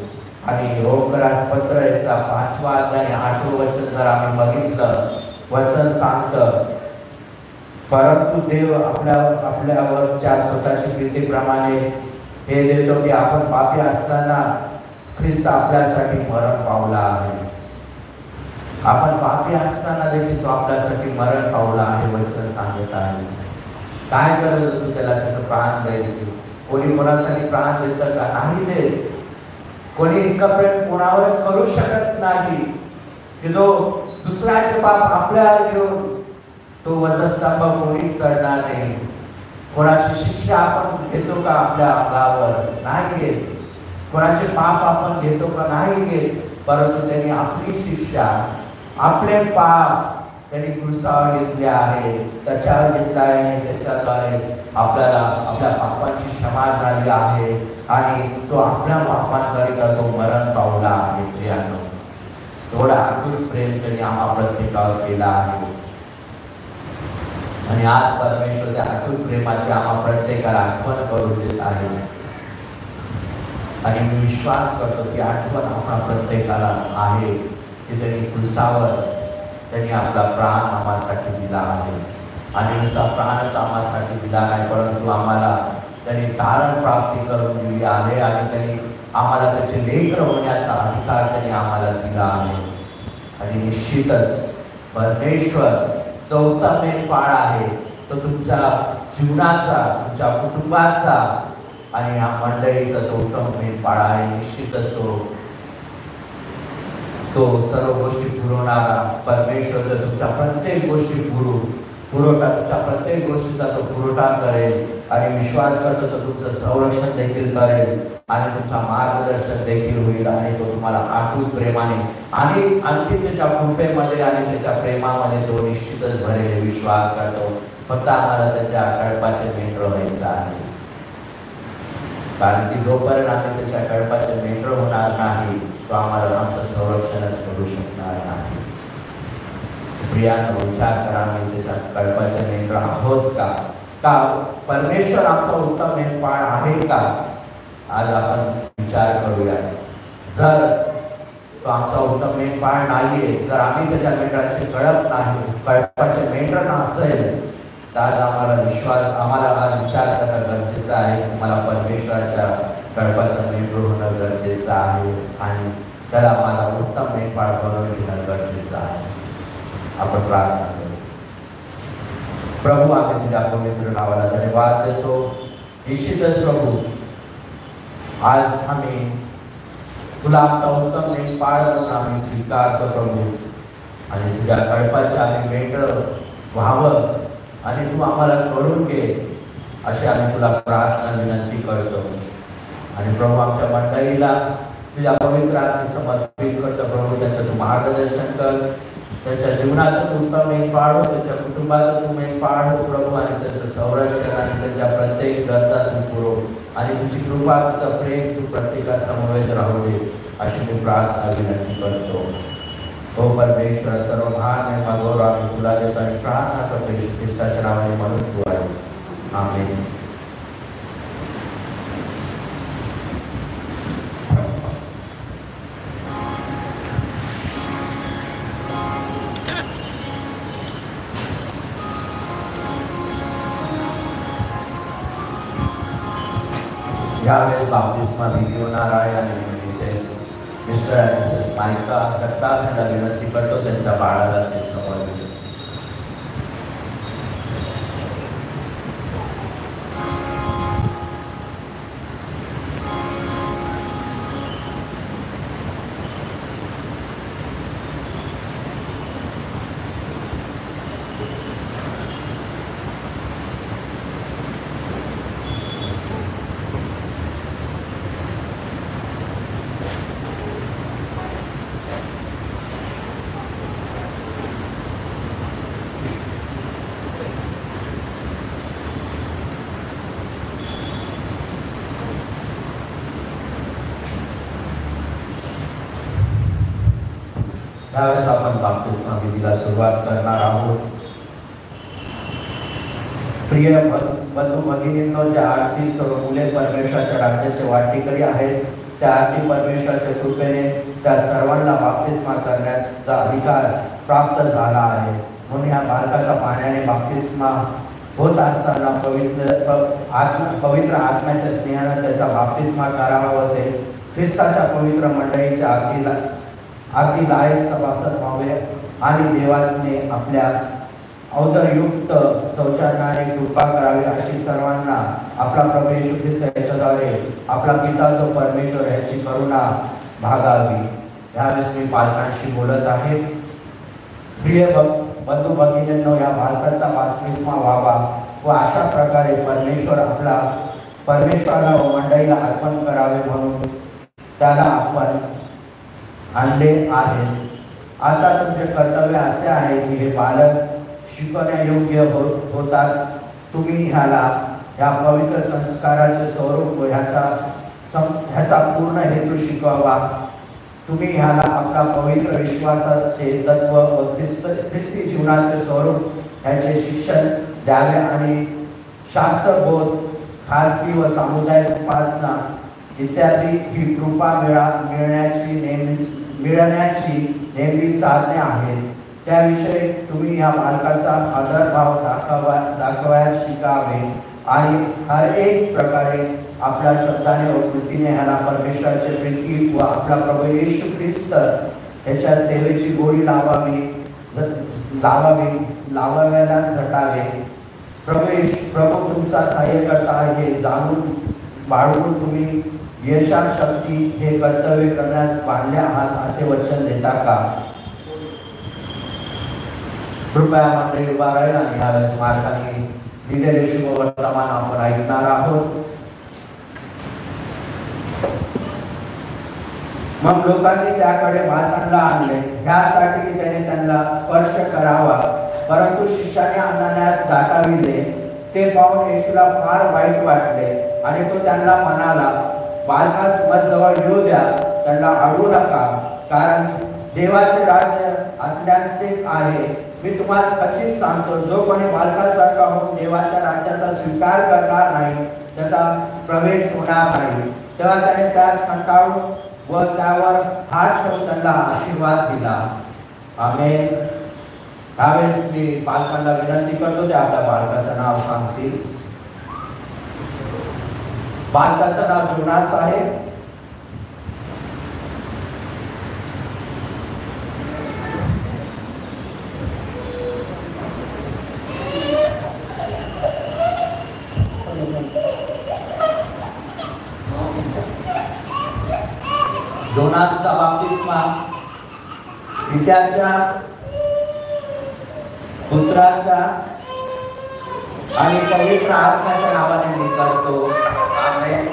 [SPEAKER 1] आणि रोमकरास पत्र याचा 5वा अध्याय 8वं वचन जर आम्ही बघितलं, वचन सांगतं परंतु देव आपल्यावरच्या स्वतःच्या प्रीतीप्रमाणे हे देतो की आपण पापी असताना ख्रिस्त आपल्यासाठी मरण पावला आहे. आपण पापी असताना देखील तो आपल्यासाठी मरण पावला आहे. वचन सांगत आहे. काय गरज होती त्याला त्याचं प्राण द्यायची? कोणी कोणासाठी प्राण देतं का? नाही देत. कोणी इतकं प्रेम कोणावरच करू शकत नाही की जो दुसऱ्याचे पाप आपल्यावर घेऊन तो वधस्तंभ कोणी चढणार नाही. कोणाची शिक्षा आपण घेतो का आपल्या अंगावर? नाही घेत. कोणाचे पाप आपण घेतो का? नाही घेत. परंतु त्यांनी आपली शिक्षा, आपले पाप त्यांनी क्रूसावर घेतले आहे. त्याच्यावर घेतला आहे आणि त्याच्याद्वारे आपल्याला आपल्या पापांची क्षमा झाली आहे आणि तो आपल्या पापांकरिता तो मरण पावला आहे. प्रियांनो, थोडा अटूट प्रेम त्यांनी आम्हा प्रत्येकावर केला आहे. आणि आज परमेश्वर त्या अटूट प्रेमाची आम्हा प्रत्येकाला आठवण करून देत आहे. आणि मी विश्वास करतो की आठवण आम्हा प्रत्येकाला आहे की त्यांनी क्रूसावर त्यांनी आपला प्राण आम्हासाठी दिला आहे. आणि नुसता प्राणच आम्हासाठी दिला नाही परंतु आम्हाला त्यांनी तारण प्राप्ती करून दिली आहे आणि त्यांनी आम्हाला त्याचे लेकर होण्याचा अधिकार त्यांनी आम्हाला दिला आहे. आणि निश्चितच परमेश्वर चौथा मेंढपाळ आहे. तो तुमच्या जीवनाचा, तुमच्या कुटुंबाचा आणि या मंडळीचा तो उत्तम मेंढपाळ आहे. निश्चितच तो सर्व गोष्टी पुरवणारा परमेश्वर जर तुमच्या प्रत्येक गोष्टी पुरवठा तुमच्या प्रत्येक गोष्टीचा तो पुरवठा करेल. आणि विश्वास करतो तो तुमचं संरक्षण देखील करेल आणि तुमचा मार्गदर्शक देखील होईल. आणि तो तुम्हाला अटूट प्रेमाने आणि आणखी त्याच्या कृपेमध्ये आणि त्याच्या प्रेमामध्ये तो निश्चितच भरेल. विश्वास करतो. फक्त आम्हाला त्याच्या कळपाचे मेंढर व्हायचं आहे. कारण की जोपर्यंत आम्ही त्याच्या कळपाचे मेंढर होणार नाही तो आम्हाला आमचं संरक्षणच करू शकणार नाही. प्रियांनो, विचार करा, आम्ही त्याच्या कळपाचे मेंढर आहोत का? का परमेश्वर आमचा उत्तम मेंढपाळ आहे का? आज आपण विचार करूया. जर तो आमचा उत्तम मेंढपाळ नाहीये, जर आम्ही त्याच्या मेंढराचे कळपाचे मेंढर नसेल तर आज आम्हाला आज विचार करणं गरजेचं आहे. मला परमेश्वराच्या कळपाचं मेंढर होणं गरजेचं आहे आणि त्याला मला उत्तम मेंढपाळ बनवून घेणं गरजेचं आहे. आपण प्रार्थना करू. प्रभू, आम्ही तुझ्या पवित्र नावाला धन्यवाद देतो. निश्चितच प्रभू, आज आम्ही तुला आमचा उत्तम मेंढपाळ म्हणून आम्ही स्वीकारतो प्रभू. आणि तुझ्या कळपाचे आम्ही मेंढर व्हावं आणि तू आम्हाला करून घे अशी आम्ही तुला प्रार्थना विनंती करतो. आणि प्रभू आमच्या मंडळीला तुझ्या पवित्र हाती समर्पित करतो. प्रभू त्यांचं तू मार्गदर्शन कर, त्यांच्या जीवनाचं तू उत्तम पाडो, त्यांच्या कुटुंबाचं तू मेन पाडो प्रभू, आणि त्यांचं संरक्षण आणि त्यांच्या प्रत्येक गरजा तू पुरव, आणि तुझी कृपा तुझं प्रेम तू प्रत्येकासमवेत राहू दे अशी मी प्रार्थना विनंती करतो. हो परमेश्वर, सर्व महान महिमा गौरव आम्ही तुला देतो आणि प्रार्थना करतो येशू ख्रिस्ताच्या नावाने म्हणून तू आहे. आमेन. यावेळेस बाप्तिस्मा विधी होणार आहे आणि मिसेस मिस्टर आणि मिसेस मायका जगताप यांना विनंती करतो त्यांच्या बाळाला ते समर्पित. त्यावेळेस आपण बाप्तिस्मा विधीला सुरुवात करणार आहोत. प्रिय बंधू भगिनींनो, ज्या आरती सर्व मुले परमेश्वराच्या राज्याचे वाटेकरी आहेत, त्या आरती परमेश्वराच्या कृपेने त्या सर्वांना बाप्तिस्मा करण्याचा अधिकार प्राप्त झाला आहे. म्हणून या बालकाच्या पाण्याने बाप्तिस्मा होत असताना पवित्र आत्म्याच्या स्नेहाने त्याचा बाप्तिस्मा करावा होते. ख्रिस्ताच्या पवित्र मंडळीच्या अगदी लायक सभासद व्हावे आणि देवाने आपल्या अवतरयुक्त शौचालयाने कृपा करावी अशी सर्वांना आपला प्रभू येशू ख्रिस्त याच्याद्वारे आपला पिता जो परमेश्वर याची करुणा भागावी. यावेळेस मी पालकांशी बोलत आहे. प्रिय बंधू भगिनींनो, या बालकाचा बाप्तिस्मा व्हावा व अशा प्रकारे परमेश्वराला व मंडळीला अर्पण करावे म्हणून त्याला आपण आणले आहे. आता तुमचे कर्तव्य असे आहे की हे बालक शिकवण्यायोग्य होताच तुम्ही ह्या पवित्र संस्काराचे स्वरूप व ह्याचा पूर्ण हेतू शिकवावा. तुम्ही ह्याला आपला पवित्र विश्वासाचे तत्व व ख्रिस्ती जीवनाचे स्वरूप ह्याचे शिक्षण द्यावे आणि शास्त्रबोध, खाजगी व सामुदायिक उपासना इत्यादी ही कृपा मिळण्याची नेमकी साधने आहेत. त्याविषयी तुम्ही या बालकाचा आदरभाव दाखवायला शिकावे आणि हर एक प्रकारे आपल्या शब्दाने व कृतीने ह्याला परमेश्वराचे प्रीती व आपला प्रभू येशू ख्रिस्त ह्याच्या सेवेची गोडी लावाव्याला झटावे. प्रभू तुमचा सहाय्य करता हे जाणून बाळगून तुम्ही यशाशक्ती हे कर्तव्य करण्यास बांधले आहात असे वचन देता का? कृपया मंडळी उभा राहील आणि यावेळेस मार्गाने दिलेले शुभ वर्तमान आपण ऐकणार आहोत. मग लोकांनी त्याकडे बालकांना आणले ह्यासाठी की त्याने त्यांना स्पर्श करावा, परंतु शिष्याने अनन्यास दाटाविले. ते पाहून येशूला फार वाईट वाटले आणि तो त्यांना म्हणाला, बालकास माझ्याजवळ येऊ द्या, त्यांना अडवू नका, कारण देवाचे राज्य असल्याचेच आहे. मी तुम्हाला खचित सांगतो, जो कोणी बालकासारखा होऊन देवाच्या राज्याचा स्वीकार करणार नाही त्याचा प्रवेश होणार नाही. तेव्हा त्याने त्यास कंटाळून व त्यावर हात ठेवून त्यांना आशीर्वाद दिला. आमेन. त्यावेळेस मी पालकांना विनंती करतो ते आपल्या बालकाचं नाव सांगतील. बालकाचं नाव जोनास आहे. जोनासचा बाप्तिस्मा पित्याच्या, पुत्राच्या आणि पवित्र आत्म्याच्या नावाने मी करतो. आमेन.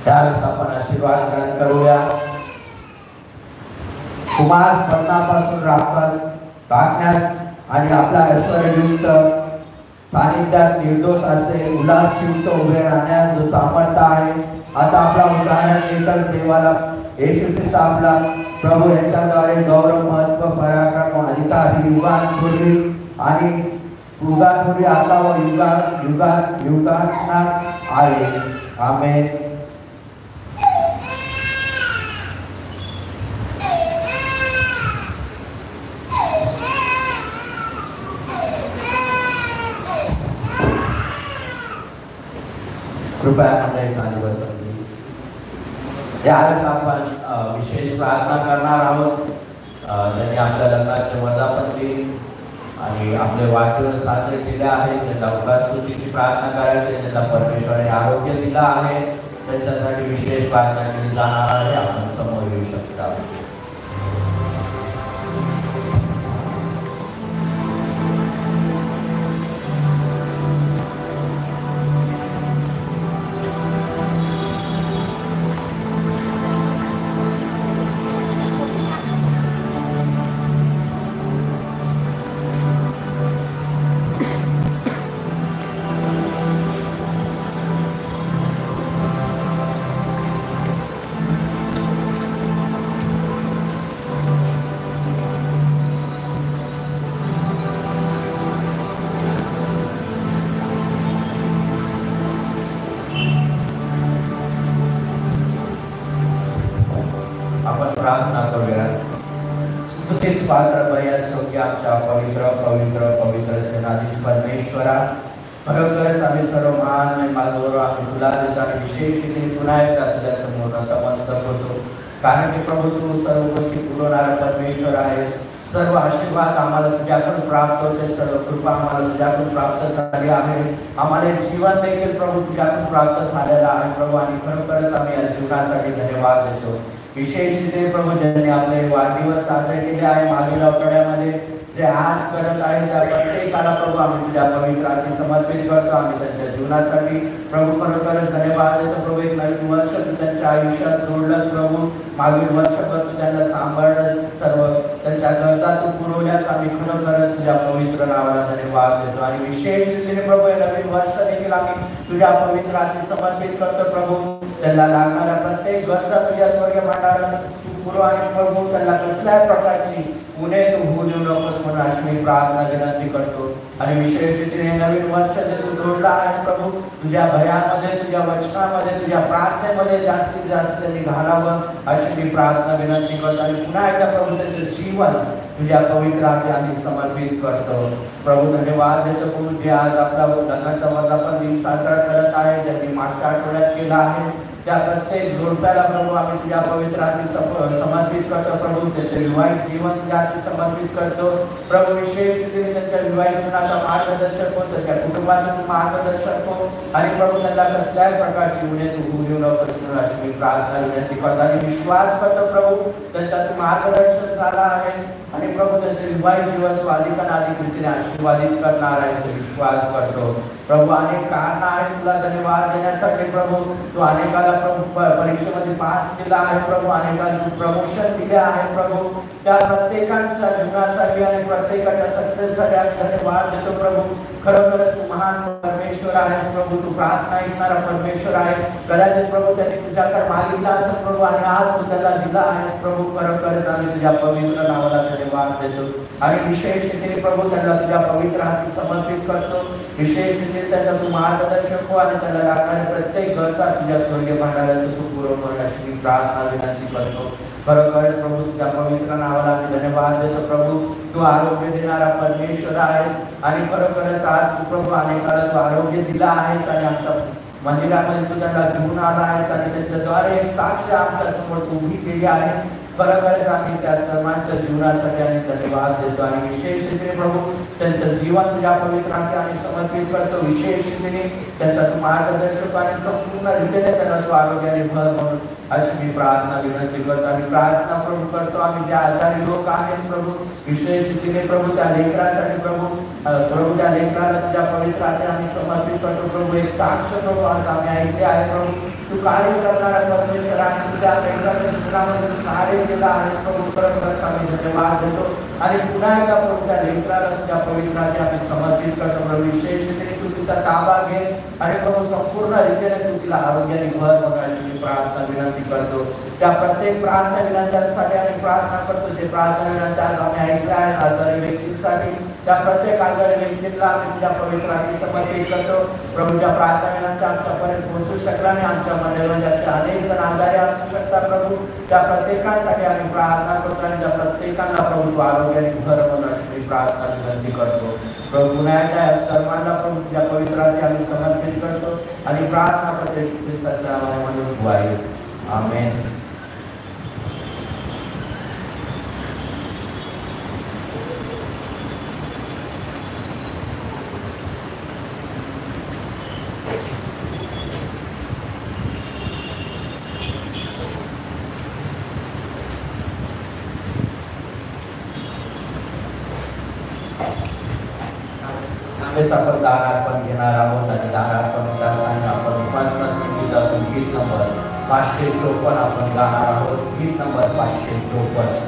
[SPEAKER 1] त्यावेळेस आपण आशीर्वाद ग्रहण करूया. तुम्हाला मरणापासून टाकण्यास आणि आपला ऐश्वर्ययुक्त सानिध्यात निर्दोष असे उल्हासयुक्त उभे राहण्यास जो सामर्थ्य आहे, आता आपला उदाहरण एकच देवाला येशू ख्रिस्त आपला प्रभू यांच्याद्वारे गौरव, महत्व, पराक्रम, अधिकार युगांपूर्वी आणि युगांपूर्वी आता व युगांना आहे. आमेन. कृपया मंडळी खाली बसवली. यावेळेस आपण विशेष प्रार्थना करणार आहोत. त्यांनी आपल्या लग्नाचे वर्धापन आणि आपले वाढदिवस साजरे केले आहेत, त्यांना उगारस्तुतीची प्रार्थना करायची, त्यांना परमेश्वराने आरोग्य दिलं आहे, त्यांच्यासाठी विशेष प्रार्थना केली जाणार आहे. आपण समोर येऊ शकता. प्रार्थना करूया. स्तुतीस पात्र बयास योग्य आमच्या पवित्र पवित्र पवित्र सेनाधीश परमेश्वरा, खरोखरच आम्ही सर्व महान महिमागौरव आम्ही तुला देतो आणि विशेष पुन्हा एकदा तुझ्या समोर नतमस्तक होतो. कारण की प्रभू तू सर्व गोष्टी पुरवणारा परमेश्वर आहेस. सर्व आशीर्वाद आम्हाला तुझ्याकडून प्राप्त होते, सर्व कृपा आम्हाला तुझ्याकडून प्राप्त झाली आहे. आम्हाला जीवन देखील प्रभू तुझ्याकडून प्राप्त झालेला आहे प्रभू, आणि खरोखरच आम्ही या जीवनासाठी धन्यवाद देतो. विशेष प्रभू ज्यांनी आपले वाढदिवस साजरे केले आहे मागील आठवड्यामध्ये, जे आज करत आहे त्या प्रत्येकाला प्रभू आम्ही तुझ्या पवित्र हाती समर्पित करतो. आम्ही त्यांच्या जीवनासाठी प्रभू खरोखरच धन्यवाद देतो. प्रभू एक नवीन वर्ष तू त्यांच्या आयुष्यात जोडलंस प्रभू. मागील वर्षभर तू त्यांना सांभाळलं, सर्व त्यांच्या गरजा तू पुरवल्यास आम्ही खरोखरच तुझ्या पवित्र नावाला धन्यवाद देतो. आणि विशेष रीतीने प्रभू हे नवीन वर्ष देखील आम्ही तुझ्या पवित्र हाती समर्पित करतो प्रभू. त्यांना लागणाऱ्या प्रत्येक गरजा तुझ्या स्वर्गीय भांडारात तू पुरव आणि प्रभू त्यांना कसल्याच प्रकारची उणे तू होऊ देऊ नकोस म्हणून अशी मी प्रार्थना विनंती करतो. आणि विशेष रीतीने नवीन वर्ष जे तू जोडला आहे प्रभू, तुझ्या भयामध्ये, तुझ्या वचनामध्ये, तुझ्या प्रार्थनेमध्ये जास्तीत जास्त त्यांनी घालावं अशी मी प्रार्थना विनंती करतो. आणि पुन्हा एकदा प्रभू त्यांचं जीवन तुझ्या पवित्र हाती आम्ही समर्पित करतो. प्रभू धन्यवाद देतो प्रभू, जे आज आपला लग्नाचा वर्धापन दिन साजरा करत आहे, ज्यांनी मागच्या आठवड्यात केला आहे, त्या प्रत्येक जोडप्याला प्रभू आम्ही तुझ्या पवित्र हाती समर्पित करतो प्रभू. त्याचे विवाहित जीवन तुझ्या हाती समर्पित करतो प्रभू. विशेष रीतीने त्यांच्या विवाहित जीवनाचा मार्गदर्शक हो, त्याच्या कुटुंबातून मार्गदर्शक हो, आणि प्रभू त्यांना कसल्याच प्रकारची उणे तू होऊ देऊ नकोस अशी मी प्रार्थना विनंती करतो. आणि विश्वास करतो प्रभू त्यांच्या तू मार्गदर्शक झाला आहेस, आणि प्रभू त्यांचे विवाहित जीवन तू अधिक रीतीने आशीर्वादित करणार आहेस विश्वास करतो प्रभू. अनेक कारण आहेत तुला धन्यवाद देण्यासाठी प्रभू. तू अनेकाला प्रभू परीक्षेमध्ये पास केला आहे प्रभू, अनेकाला तू प्रमोशन दिले आहे प्रभू. त्या प्रत्येकाच्या जीवनासाठी आणि प्रत्येकाच्या सक्सेससाठी आम्ही धन्यवाद देतो प्रभू. खरोखरच तू महान परमेश्वर आहेस प्रभू. तू प्रार्थना ऐकणारा परमेश्वर आहे. कदाचित प्रभू त्यांनी तुझ्याकडे मागितला असेल प्रभू, आणि आज तू त्याला दिला आहेस प्रभू. खरोखरच आम्ही तुझ्या पवित्र नावाला धन्यवाद देतो. आणि विशेष रीतीने प्रभू त्यांना तुझ्या पवित्र हाती समर्पित करतो. विशेष रीतीने त्याचा तू मार्गदर्शक हो, आणि त्याला लागणाऱ्या प्रत्येक गरजा तुझ्या स्वर्गीय भांडारात तू पुरव अशी मी प्रार्थना विनंती करतो. खरोखरच प्रभू तुझ्या पवित्र नावाला आम्ही धन्यवाद देतो प्रभू. तू आरोग्य देणारा परमेश्वर आहेस, आणि खरोखरच आज तू प्रभू अनेकाला तू आरोग्य दिला आहेस, आणि आमच्या मंदिरामध्ये तू त्यांना घेऊन आला आहेस, आणि त्यांच्याद्वारे एक साक्ष आमच्या समोर तू उभी केली आहेस. खरोखरच आम्ही त्या सर्वांच्या जीवनासाठी आणि धन्यवाद देतो आणि विशेष रीतीने प्रभू त्यांचं जीवन तुझ्या पवित्र हाती आम्ही समर्पित करतो. विशेष रीतीने त्यांचा तू मार्गदर्शक आणि संपूर्ण रीतीने त्यांना तू आरोग्याने भर म्हणून अशी मी प्रार्थना विनंती करतो आणि प्रार्थना प्रभू करतो. आम्ही ज्या आजारी लोक आहेत प्रभू विशेष रीतीने प्रभू त्या लेकरासाठी प्रभू त्या लेकराला तुझ्या पवित्र हाती आम्ही समर्पित करतो. प्रभू एक साक्ष प्रभू आज आम्ही ऐकले आहे प्रभू तू कार्य करणारा परमेश्वर आणि तुझ्या लेकराच्या जीवनामध्ये तू कार्य केला आहेस प्रभू. खरोखरच आम्ही धन्यवाद देतो आणि पुन्हा एकदा प्रभू त्या लेकराला तुझ्या पवित्र हाती आम्ही समर्पित करतो. प्रभू विशेष रीतीने तू तिचा ताबा घे आणि प्रभू संपूर्ण रीतीने तू तिला आरोग्याने भर म्हणून अशी मी प्रार्थना विनंती करतो. त्या प्रत्येक प्रार्थना विनंत्यांसाठी आम्ही प्रार्थना करतो. जे प्रार्थना विनंत्या आज आम्ही ऐकल्या आहेत आजारी व्यक्तींसाठी त्या प्रत्येक आजारी व्यक्तीला आम्ही तुझ्या पवित्र हाती समर्पित करतो. प्रभूच्या प्रार्थना विनंत्या आमच्यापर्यंत पोहोचू शकला नाही. आमच्यामध्ये म्हणजे असे अनेक जण आजारी असू शकतात प्रभू त्या प्रत्येकासाठी आम्ही प्रार्थना करतो आणि त्या प्रत्येकांना प्रभू आरोग्याने भर म्हणून अशी मी प्रार्थना विनंती करतो. प्रभू पुन्हा एकदा सर्वांना प्रभू तुझ्या पवित्र हाती आम्ही समर्पित करतो आणि प्रार्थना करतो येशू ख्रिस्ताच्या नावाने द्वारे आमेन. आपण दानार्पण घेणार आहोत आणि दानार्पण होत असताना आपण उपासना संगीतातून गीत नंबर 554 आपण गाणार आहोत. गीत नंबर 554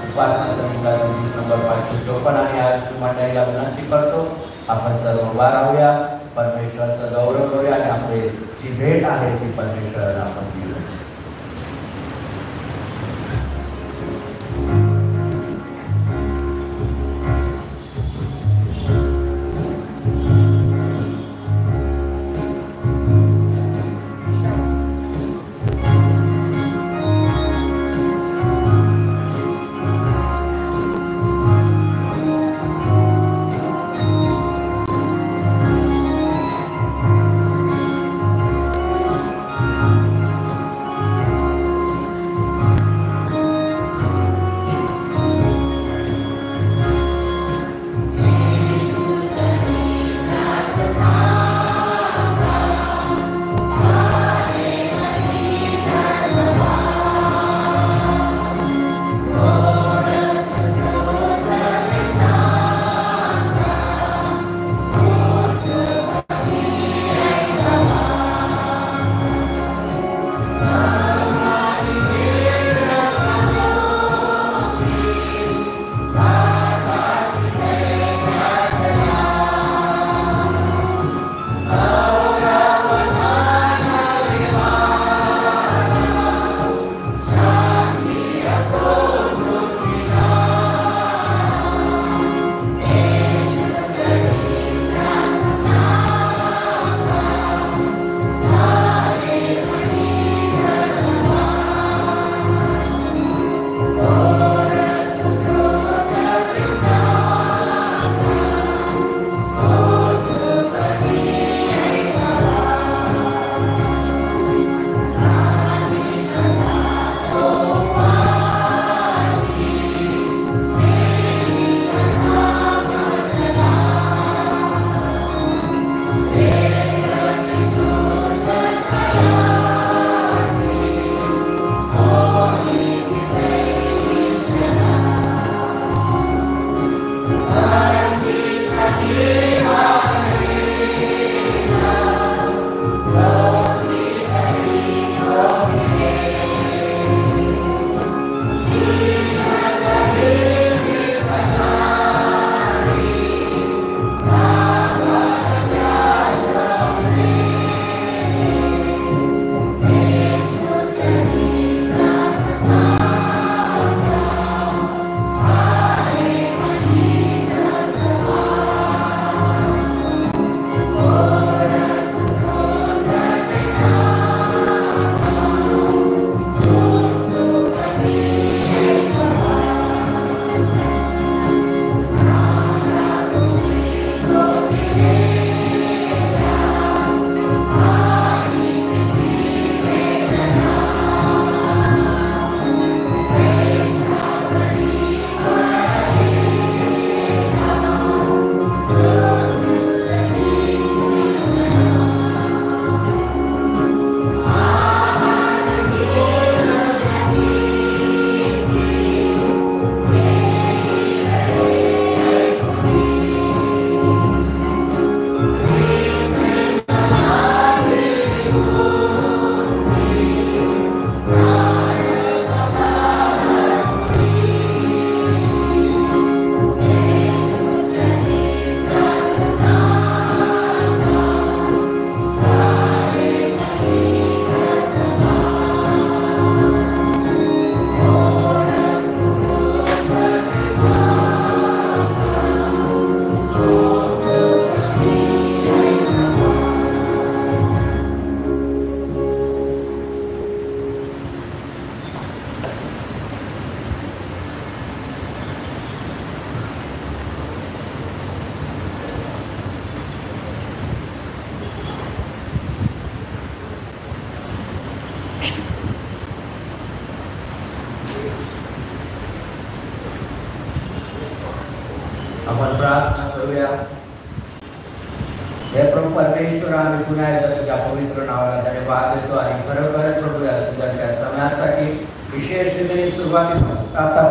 [SPEAKER 1] उपासना संगीतातून गीत नंबर 554 आणि आज मंडळीला विनंती करतो आपण सर्व उभा राहूया परमेश्वराचा गौरव करूया आणि आपली जी भेट आहे ती परमेश्वराला आपण देऊया. आपण प्रार्थना करूया. हे प्रभू परमेश्वर, आम्ही पुन्हा एकदा तुझ्या पवित्र नावाला धन्यवाद देतो आणि खरोखर प्रभू या सुंदरच्या समयासाठी विशेष रीतीने सुरुवातीपासून आता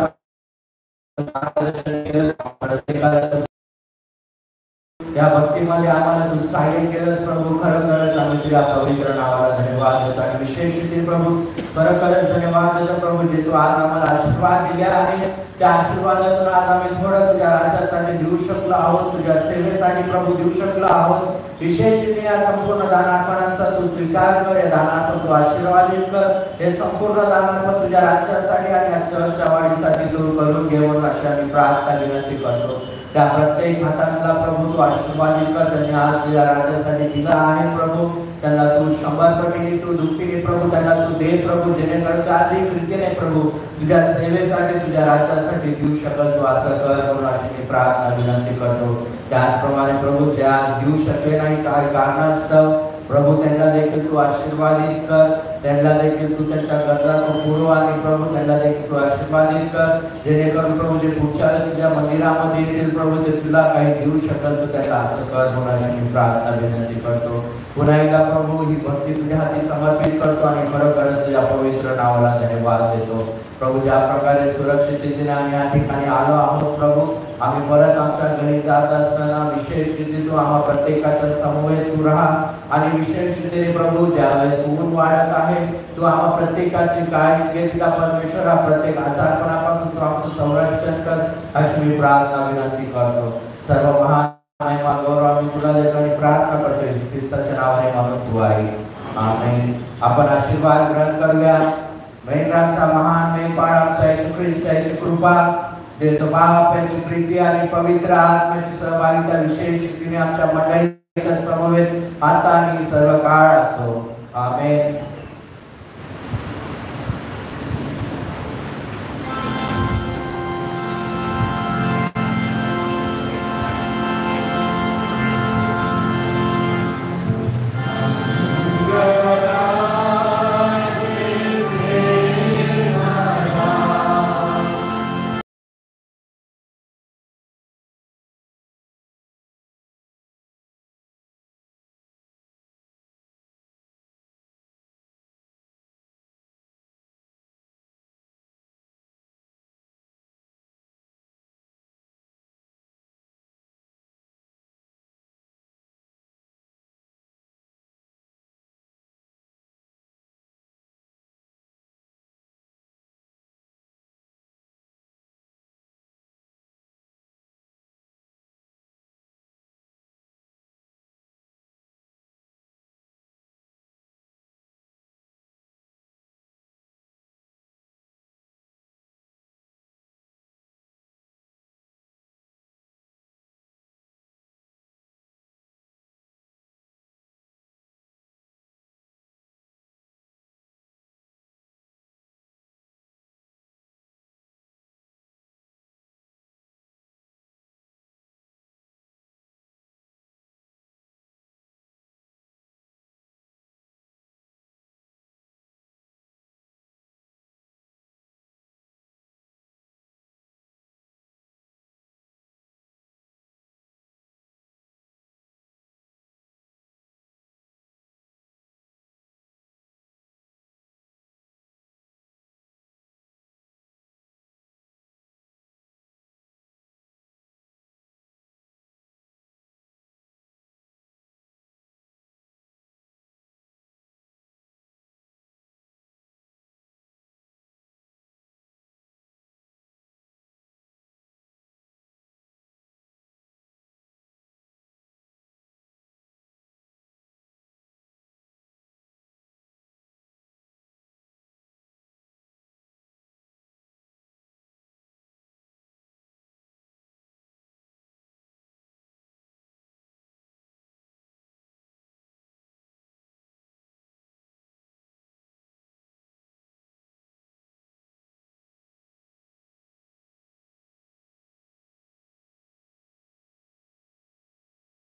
[SPEAKER 1] या भक्तीमध्ये आम्हाला तू सहाय्य केलंस प्रभू. खरोखरच आम्ही तुझ्या पवित्र नावाला धन्यवाद देतो आणि विशेष रीतीने प्रभू खरोखरच धन्यवाद देतो प्रभू, जे तू आज आम्हाला आशीर्वाद दिले आहे. त्या आशीर्वादातून आज आम्ही थोडं तुझ्या राज्यासाठी देऊ शकलो आहोत, तुझ्या सेवेसाठी प्रभू देऊ शकलो आहोत. विशेष रीतीने या संपूर्ण दानार्पणांचा तू स्वीकार कर, या दानार्पण तू आशीर्वादित कर. हे संपूर्ण दानार्पण तुझ्या राज्यासाठी आणि या चर्चच्या वाढीसाठी तू करून घेऊन अशी आम्ही प्रार्थना विनंती करतो. त्या प्रत्येक हातातला प्रभू तू आशीर्वादित कर. त्यांनी आज तुझ्या राज्यासाठी दिला आहे प्रभू, त्यांना तू 100 पटीने तू दुपटीने प्रभू त्यांना तू दे प्रभू, जेणेकरून ते अधिक रीतीने प्रभू तुझ्या सेवेसाठी तुझ्या राज्यासाठी देऊ शकल. तू असं कर म्हणून अशी मी प्रार्थना विनंती करतो. त्याचप्रमाणे प्रभू ज्या देऊ शकले नाही काय कारणास्तव प्रभू त्यांना देखील तू आशीर्वादित कर. त्यांना देखील तू त्यांच्या गरजातून पुरव आणि प्रभू त्यांना देखील तू आशीर्वादित कर, जेणेकरून प्रभू जे पुढच्या वेळेस तुझ्या मंदिरामध्ये येतील प्रभू ते तुला काही देऊ शकल. तू त्यांना असं कर म्हणून अशी मी प्रार्थना विनंती करतो. पुन्हा एकदा प्रभू ही भक्ती तुझ्या हाती समर्पित करतो आणि खरोखरच तुझ्या पवित्र नावाला धन्यवाद देतो. प्रभू ज्या प्रकारे सुरक्षिततेने आम्ही या ठिकाणी आलो आहोत प्रभू, आम्ही परत आमच्या घरी जात असताना विशेष रीती तू आम्हा प्रत्येकाच्या समवेत तू राहा आणि विशेष रीतीने प्रभू ज्यावेळेस ऊन वाढत आहे तू आम्हा प्रत्येकाची काळजी घेत का परमेश्वर. प्रत्येक आजारपणापासून तू आमचं संरक्षण कर अशी मी प्रार्थना विनंती करतो. सर्व महान महिमा गौरव आम्ही तुला देतो आणि प्रार्थना करतोय ख्रिस्ताच्या नावाने मागून तू आहे. आमेन. आपण आशीर्वाद ग्रहण करूया. महिन्याचा महान मेहपाळ आमचा येशू ख्रिस्त याची कृपा, देतो बाप याची प्रीती आणि पवित्र आत्म्याची सहभागिता विशेष रीतीने आमच्या मंडळीच्या समवेत आता आणि सर्व काळ असो. आमेन.